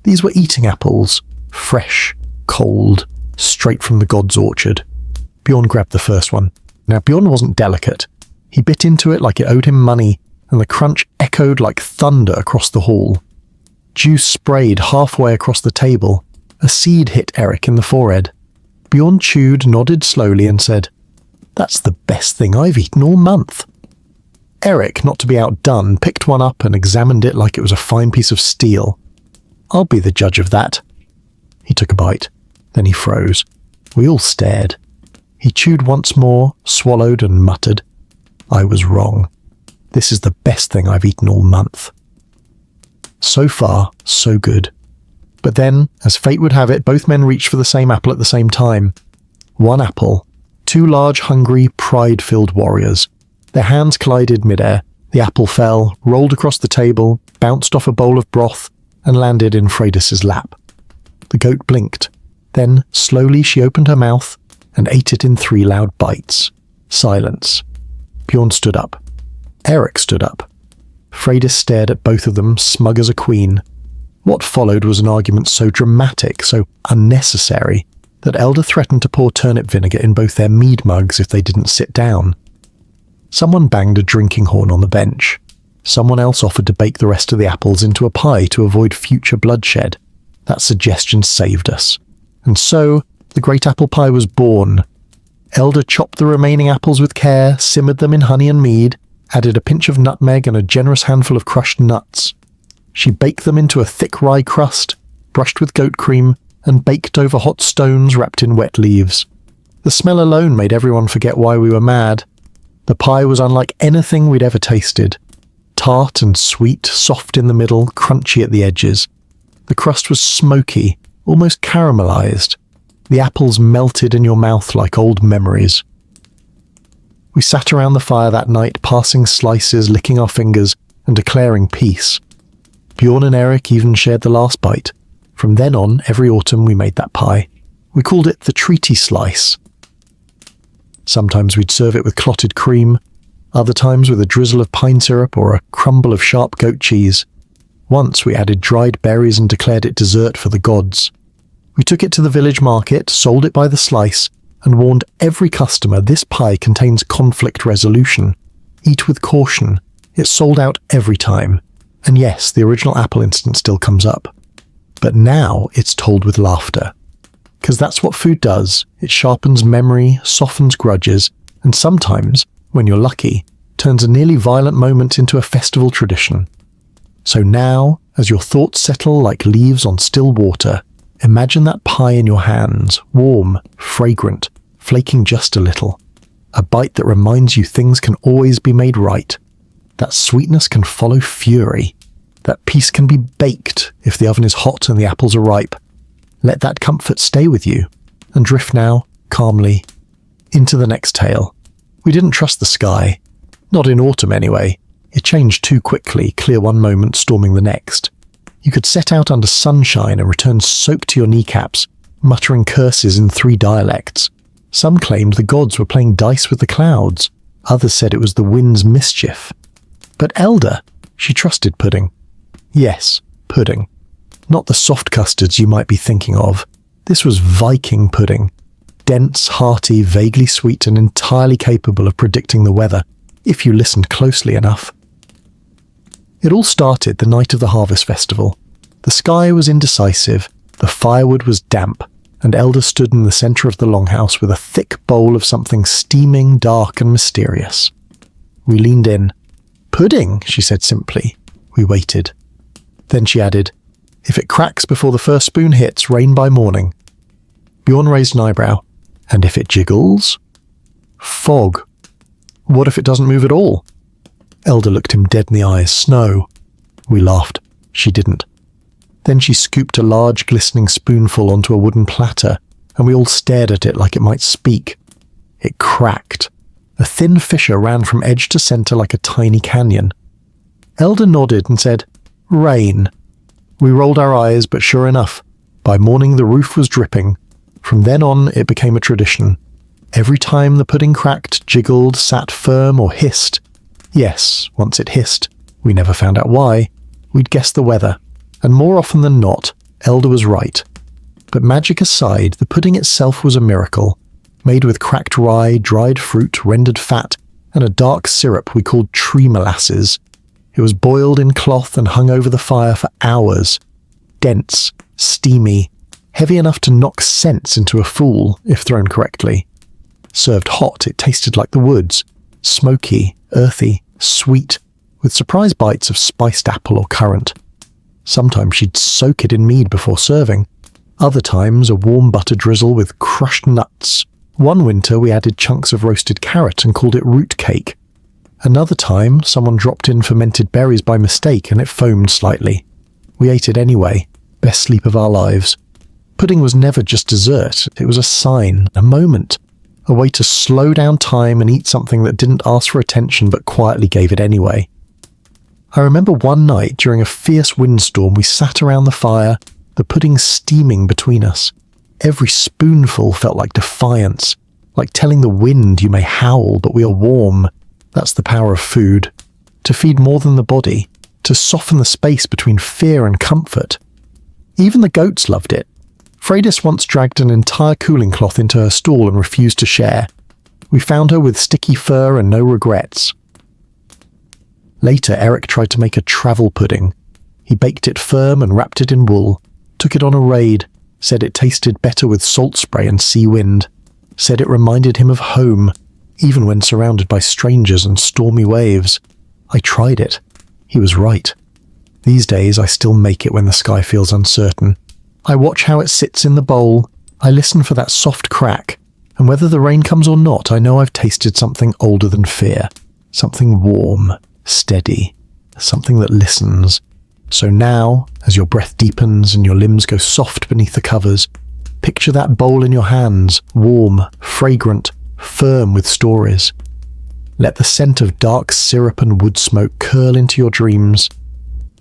These were eating apples. Fresh, cold, straight from the god's orchard. Bjorn grabbed the first one. Now, Bjorn wasn't delicate. He bit into it like it owed him money, and the crunch echoed like thunder across the hall. Juice sprayed halfway across the table. A seed hit Eric in the forehead. Bjorn chewed, nodded slowly, and said, "That's the best thing I've eaten all month." Eric, not to be outdone, picked one up and examined it like it was a fine piece of steel. "I'll be the judge of that." He took a bite. Then he froze. We all stared. He chewed once more, swallowed, and muttered, "I was wrong. This is the best thing I've eaten all month." So far, so good. But then, as fate would have it, both men reached for the same apple at the same time. One apple. Two large, hungry, pride-filled warriors. Their hands collided midair. The apple fell, rolled across the table, bounced off a bowl of broth, and landed in Freydis's lap. The goat blinked. Then, slowly, she opened her mouth and ate it in 3 loud bites. Silence. Bjorn stood up. Eric stood up. Freydis stared at both of them, smug as a queen. What followed was an argument so dramatic, so unnecessary, that Elder threatened to pour turnip vinegar in both their mead mugs if they didn't sit down. Someone banged a drinking horn on the bench. Someone else offered to bake the rest of the apples into a pie to avoid future bloodshed. That suggestion saved us. And so, the great apple pie was born. Elder chopped the remaining apples with care, simmered them in honey and mead, added a pinch of nutmeg and a generous handful of crushed nuts. She baked them into a thick rye crust, brushed with goat cream, and baked over hot stones wrapped in wet leaves. The smell alone made everyone forget why we were mad. The pie was unlike anything we'd ever tasted. Tart and sweet, soft in the middle, crunchy at the edges. The crust was smoky, almost caramelized. The apples melted in your mouth like old memories. We sat around the fire that night, passing slices, licking our fingers, and declaring peace. Bjorn and Eric even shared the last bite. From then on, every autumn we made that pie. We called it the treaty slice. Sometimes we'd serve it with clotted cream, other times with a drizzle of pine syrup or a crumble of sharp goat cheese. Once we added dried berries and declared it dessert for the gods. We took it to the village market, sold it by the slice, and warned every customer this pie contains conflict resolution. Eat with caution. It's sold out every time. And yes, the original apple incident still comes up. But now it's told with laughter. Because that's what food does. It sharpens memory, softens grudges, and sometimes, when you're lucky, turns a nearly violent moment into a festival tradition. So now, as your thoughts settle like leaves on still water, imagine that pie in your hands, warm, fragrant, flaking just a little. A bite that reminds you things can always be made right. That sweetness can follow fury. That peace can be baked if the oven is hot and the apples are ripe. Let that comfort stay with you, and drift now, calmly, into the next tale. We didn't trust the sky. Not in autumn anyway. It changed too quickly, clear one moment, storming the next. You could set out under sunshine and return soaked to your kneecaps, muttering curses in 3 dialects. Some claimed the gods were playing dice with the clouds. Others said it was the wind's mischief. But Elder, she trusted pudding. Yes, pudding. Not the soft custards you might be thinking of. This was Viking pudding. Dense, hearty, vaguely sweet, and entirely capable of predicting the weather, if you listened closely enough. It all started the night of the harvest festival. The sky was indecisive, the firewood was damp, and Elder stood in the centre of the longhouse with a thick bowl of something steaming, dark, and mysterious. We leaned in. "Pudding," she said simply. We waited. Then she added, "If it cracks before the first spoon hits, rain by morning." Bjorn raised an eyebrow. "And if it jiggles?" "Fog." "What if it doesn't move at all?" Elder looked him dead in the eyes. "Snow." We laughed. She didn't. Then she scooped a large, glistening spoonful onto a wooden platter, and we all stared at it like it might speak. It cracked. A thin fissure ran from edge to centre like a tiny canyon. Elder nodded and said, "Rain." We rolled our eyes, but sure enough, by morning the roof was dripping. From then on, it became a tradition. Every time the pudding cracked, jiggled, sat firm, or hissed. Yes, once it hissed. We never found out why. We'd guess the weather. And more often than not, Elder was right. But magic aside, the pudding itself was a miracle. Made with cracked rye, dried fruit, rendered fat, and a dark syrup we called tree molasses. It was boiled in cloth and hung over the fire for hours. Dense, steamy, heavy enough to knock sense into a fool, if thrown correctly. Served hot, it tasted like the woods. Smoky, earthy, sweet, with surprise bites of spiced apple or currant. Sometimes she'd soak it in mead before serving. Other times, a warm butter drizzle with crushed nuts. One winter, we added chunks of roasted carrot and called it root cake. Another time, someone dropped in fermented berries by mistake and it foamed slightly. We ate it anyway. Best sleep of our lives. Pudding was never just dessert. It was a sign, a moment. A way to slow down time and eat something that didn't ask for attention but quietly gave it anyway. I remember one night during a fierce windstorm we sat around the fire, the pudding steaming between us. Every spoonful felt like defiance, like telling the wind you may howl but we are warm. That's the power of food. To feed more than the body, to soften the space between fear and comfort. Even the goats loved it. Freydis once dragged an entire cooling cloth into her stall and refused to share. We found her with sticky fur and no regrets. Later, Eric tried to make a travel pudding. He baked it firm and wrapped it in wool, took it on a raid, said it tasted better with salt spray and sea wind, said it reminded him of home, even when surrounded by strangers and stormy waves. I tried it. He was right. These days, I still make it when the sky feels uncertain. I watch how it sits in the bowl, I listen for that soft crack, and whether the rain comes or not, I know I've tasted something older than fear, something warm, steady, something that listens. So now, as your breath deepens and your limbs go soft beneath the covers, picture that bowl in your hands, warm, fragrant, firm with stories. Let the scent of dark syrup and wood smoke curl into your dreams.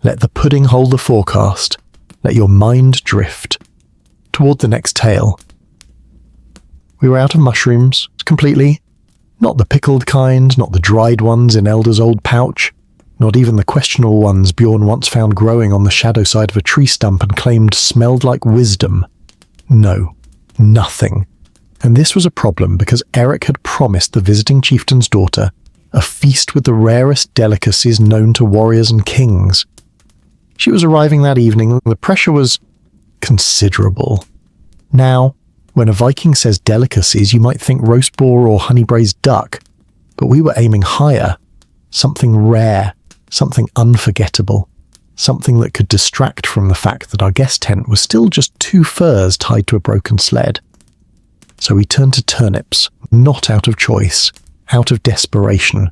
Let the pudding hold the forecast. Let your mind drift toward the next tale. We were out of mushrooms, completely. Not the pickled kind, not the dried ones in Elder's old pouch, not even the questionable ones Bjorn once found growing on the shadow side of a tree stump and claimed smelled like wisdom. No, nothing. And this was a problem because Eric had promised the visiting chieftain's daughter a feast with the rarest delicacies known to warriors and kings. She was arriving that evening, and the pressure was considerable. Now, when a Viking says delicacies, you might think roast boar or honey-braised duck, but we were aiming higher. Something rare, something unforgettable, something that could distract from the fact that our guest tent was still just 2 furs tied to a broken sled. So we turned to turnips, not out of choice, out of desperation.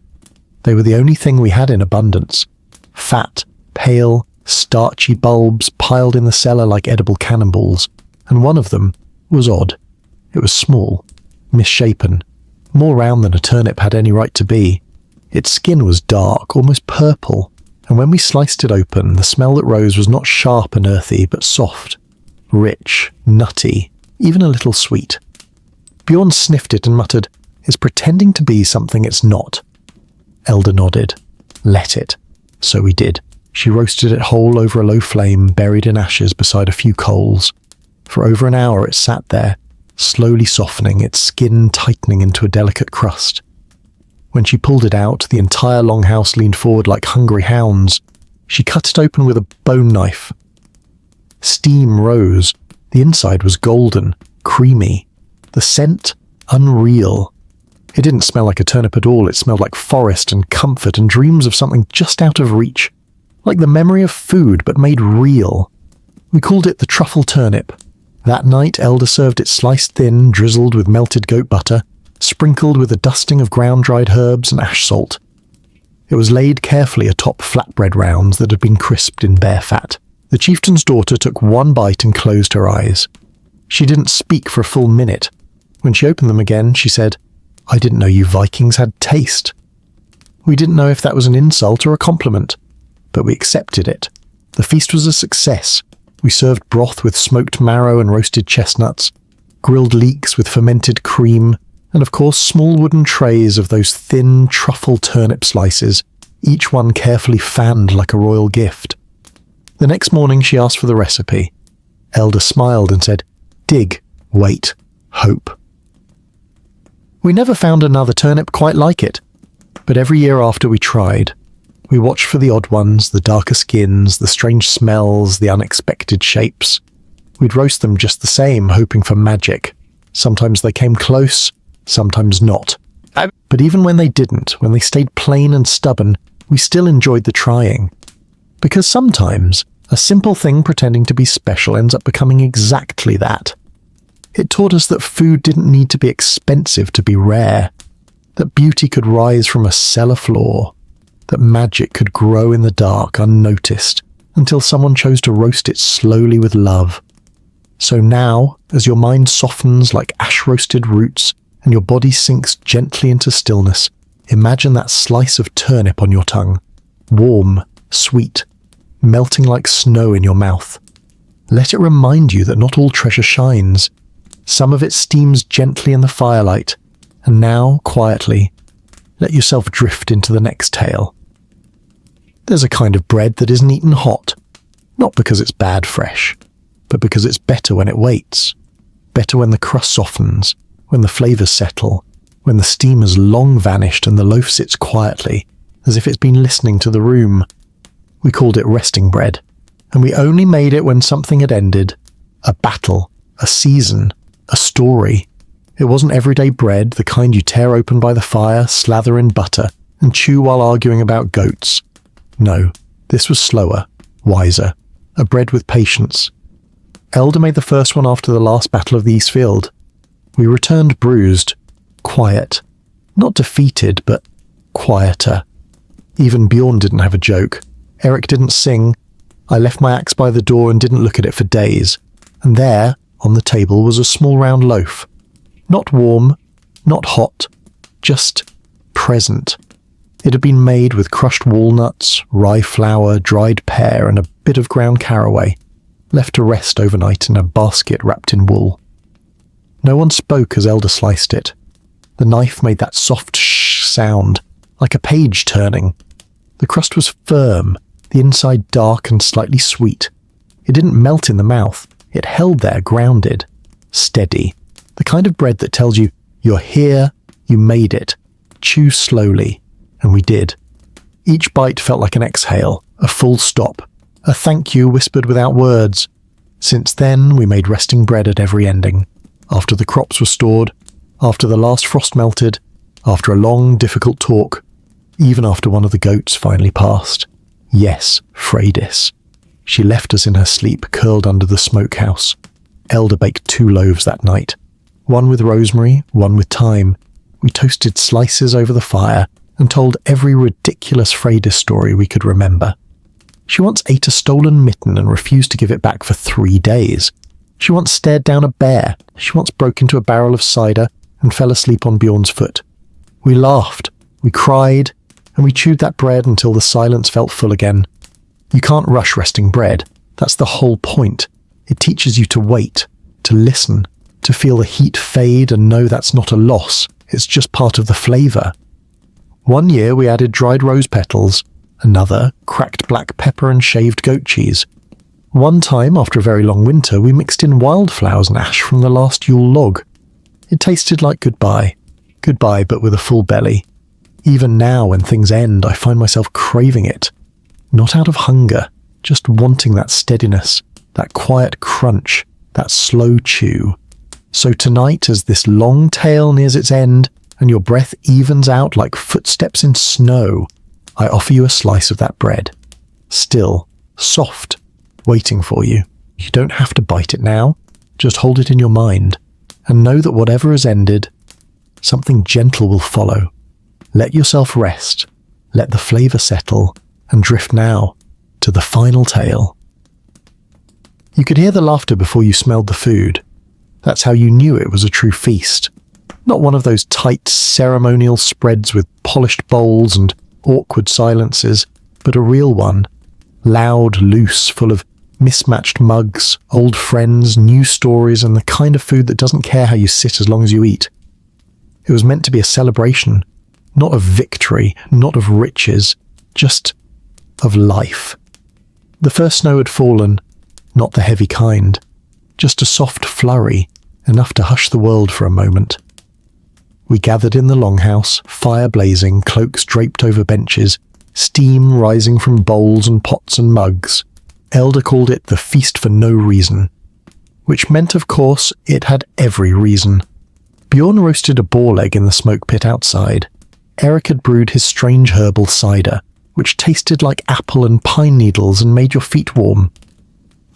They were the only thing we had in abundance. Fat, pale, starchy bulbs piled in the cellar like edible cannonballs, and one of them was odd. It was small, misshapen, more round than a turnip had any right to be. Its skin was dark, almost purple, and when we sliced it open, the smell that rose was not sharp and earthy, but soft, rich, nutty, even a little sweet. Bjorn sniffed it and muttered, "It's pretending to be something it's not." Elder nodded. Let it. So we did. She roasted it whole over a low flame, buried in ashes beside a few coals. For over an hour it sat there, slowly softening, its skin tightening into a delicate crust. When she pulled it out, the entire longhouse leaned forward like hungry hounds. She cut it open with a bone knife. Steam rose. The inside was golden, creamy. The scent, unreal. It didn't smell like a turnip at all. It smelled like forest and comfort and dreams of something just out of reach. Like the memory of food, but made real. We called it the truffle turnip. That night, Elder served it sliced thin, drizzled with melted goat butter, sprinkled with a dusting of ground-dried herbs and ash salt. It was laid carefully atop flatbread rounds that had been crisped in bear fat. The chieftain's daughter took one bite and closed her eyes. She didn't speak for a full minute. When she opened them again, she said, "I didn't know you Vikings had taste." We didn't know if that was an insult or a compliment. but we accepted it. The feast was a success. We served broth with smoked marrow and roasted chestnuts, grilled leeks with fermented cream, and of course small wooden trays of those thin truffle turnip slices, each one carefully fanned like a royal gift. The next morning she asked for the recipe. Elder smiled and said, "Dig, wait, hope." We never found another turnip quite like it, but every year after we tried. We watched for the odd ones, the darker skins, the strange smells, the unexpected shapes. We'd roast them just the same, hoping for magic. Sometimes they came close, sometimes not. But even when they didn't, when they stayed plain and stubborn, we still enjoyed the trying. Because sometimes, a simple thing pretending to be special ends up becoming exactly that. It taught us that food didn't need to be expensive to be rare, that beauty could rise from a cellar floor, that magic could grow in the dark unnoticed until someone chose to roast it slowly with love. So now, as your mind softens like ash-roasted roots and your body sinks gently into stillness, imagine that slice of turnip on your tongue, warm, sweet, melting like snow in your mouth. Let it remind you that not all treasure shines. Some of it steams gently in the firelight, and now, quietly, let yourself drift into the next tale. There's a kind of bread that isn't eaten hot, not because it's bad fresh, but because it's better when it waits, better when the crust softens, when the flavours settle, when the steam has long vanished and the loaf sits quietly, as if it's been listening to the room. We called it resting bread, and we only made it when something had ended, a battle, a season, a story. It wasn't everyday bread, the kind you tear open by the fire, slather in butter, and chew while arguing about goats. No, this was slower, wiser, a bread with patience. Elder made the first one after the last battle of the East Field. We returned bruised, quiet, not defeated, but quieter. Even Bjorn didn't have a joke. Eric didn't sing. I left my axe by the door and didn't look at it for days. And there, on the table, was a small round loaf. Not warm, not hot, just present. It had been made with crushed walnuts, rye flour, dried pear, and a bit of ground caraway, left to rest overnight in a basket wrapped in wool. No one spoke as Elder sliced it. The knife made that soft shh sound, like a page turning. The crust was firm, the inside dark and slightly sweet. It didn't melt in the mouth. It held there, grounded, steady. The kind of bread that tells you, you're here, you made it. Chew slowly. And we did. Each bite felt like an exhale, a full stop, a thank you whispered without words. Since then, we made resting bread at every ending. After the crops were stored, after the last frost melted, after a long, difficult talk, even after one of the goats finally passed. Yes, Freydis. She left us in her sleep, curled under the smokehouse. Elder baked 2 loaves that night. One with rosemary, one with thyme. We toasted slices over the fire and told every ridiculous Freydis story we could remember. She once ate a stolen mitten and refused to give it back for 3 days. She once stared down a bear. She once broke into a barrel of cider and fell asleep on Bjorn's foot. We laughed, we cried, and we chewed that bread until the silence felt full again. You can't rush resting bread. That's the whole point. It teaches you to wait, to listen, to feel the heat fade and know that's not a loss. It's just part of the flavour. One year we added dried rose petals, another cracked black pepper and shaved goat cheese. One time, after a very long winter, we mixed in wildflowers and ash from the last Yule log. It tasted like goodbye. Goodbye, but with a full belly. Even now, when things end, I find myself craving it. Not out of hunger, just wanting that steadiness, that quiet crunch, that slow chew. So tonight, as this long tale nears its end, and your breath evens out like footsteps in snow, I offer you a slice of that bread. Still, soft, waiting for you. You don't have to bite it now, just hold it in your mind, and know that whatever has ended, something gentle will follow. Let yourself rest, let the flavour settle, and drift now to the final tale. You could hear the laughter before you smelled the food. That's how you knew it was a true feast. Not one of those tight ceremonial spreads with polished bowls and awkward silences, but a real one, Loud, loose, full of mismatched mugs, old friends, new stories, and the kind of food that doesn't care how you sit as long as you eat. It was meant to be a celebration, not of victory, not of riches, just of life. The first snow had fallen, not the heavy kind, just a soft flurry, enough to hush the world for a moment. We gathered in the longhouse, fire blazing, cloaks draped over benches, steam rising from bowls and pots and mugs. Elder called it the feast for no reason, which meant, of course, it had every reason. Bjorn roasted a boar leg in the smoke pit outside. Eric had brewed his strange herbal cider, which tasted like apple and pine needles and made your feet warm.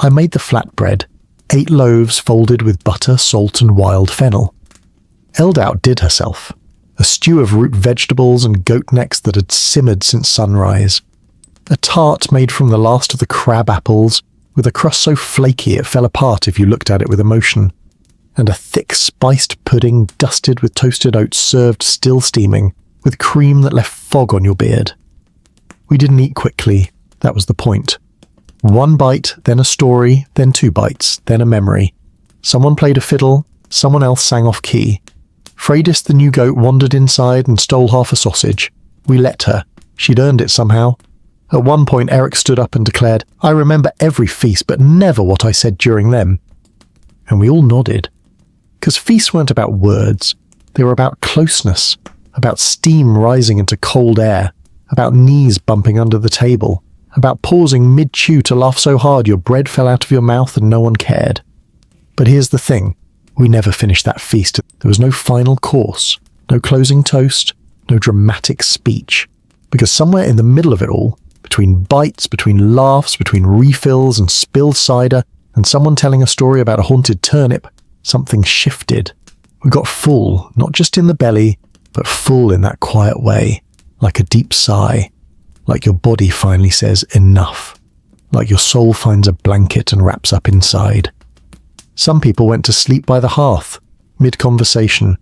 I made the flatbread, 8 loaves folded with butter, salt and wild fennel. Eld outdid herself. A stew of root vegetables and goat necks that had simmered since sunrise. A tart made from the last of the crab apples, with a crust so flaky it fell apart if you looked at it with emotion. And a thick spiced pudding dusted with toasted oats served still steaming, with cream that left fog on your beard. We didn't eat quickly, that was the point. 1 bite, then a story, then 2 bites, then a memory. Someone played a fiddle, someone else sang off key. Freydis the new goat wandered inside and stole half a sausage. We let her. She'd earned it somehow. At one point Eric stood up and declared, "I remember every feast, but never what I said during them." And we all nodded. 'Cause feasts weren't about words. They were about closeness, about steam rising into cold air, about knees bumping under the table, about pausing mid-chew to laugh so hard your bread fell out of your mouth and no one cared. But here's the thing. We never finished that feast. There was no final course, no closing toast, no dramatic speech. Because somewhere in the middle of it all, between bites, between laughs, between refills and spilled cider, and someone telling a story about a haunted turnip, something shifted. We got full, not just in the belly, but full in that quiet way, like a deep sigh, like your body finally says enough, like your soul finds a blanket and wraps up inside. Some people went to sleep by the hearth, mid-conversation.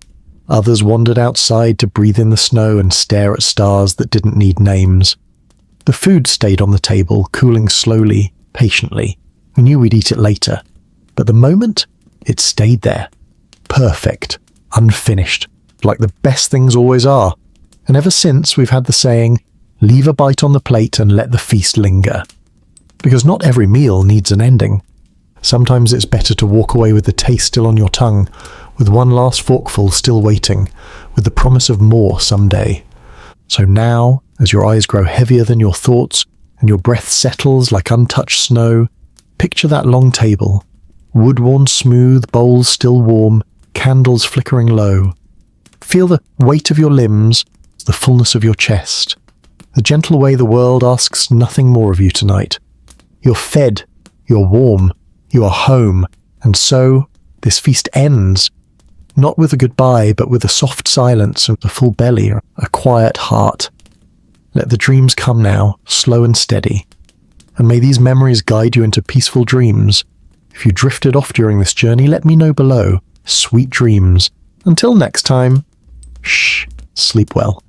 Others wandered outside to breathe in the snow and stare at stars that didn't need names. The food stayed on the table, cooling slowly, patiently. We knew we'd eat it later. But the moment, it stayed there. Perfect, unfinished, like the best things always are. And ever since, we've had the saying, leave a bite on the plate and let the feast linger. Because not every meal needs an ending. Sometimes it's better to walk away with the taste still on your tongue, with one last forkful still waiting, with the promise of more someday. So now, as your eyes grow heavier than your thoughts, and your breath settles like untouched snow, picture that long table, wood worn smooth, bowls still warm, candles flickering low. Feel the weight of your limbs, the fullness of your chest, the gentle way the world asks nothing more of you tonight. You're fed, you're warm, you are home, and so this feast ends, not with a goodbye, but with a soft silence and a full belly, a quiet heart. Let the dreams come now, slow and steady, and may these memories guide you into peaceful dreams. If you drifted off during this journey, let me know below. Sweet dreams. Until next time, shh, sleep well.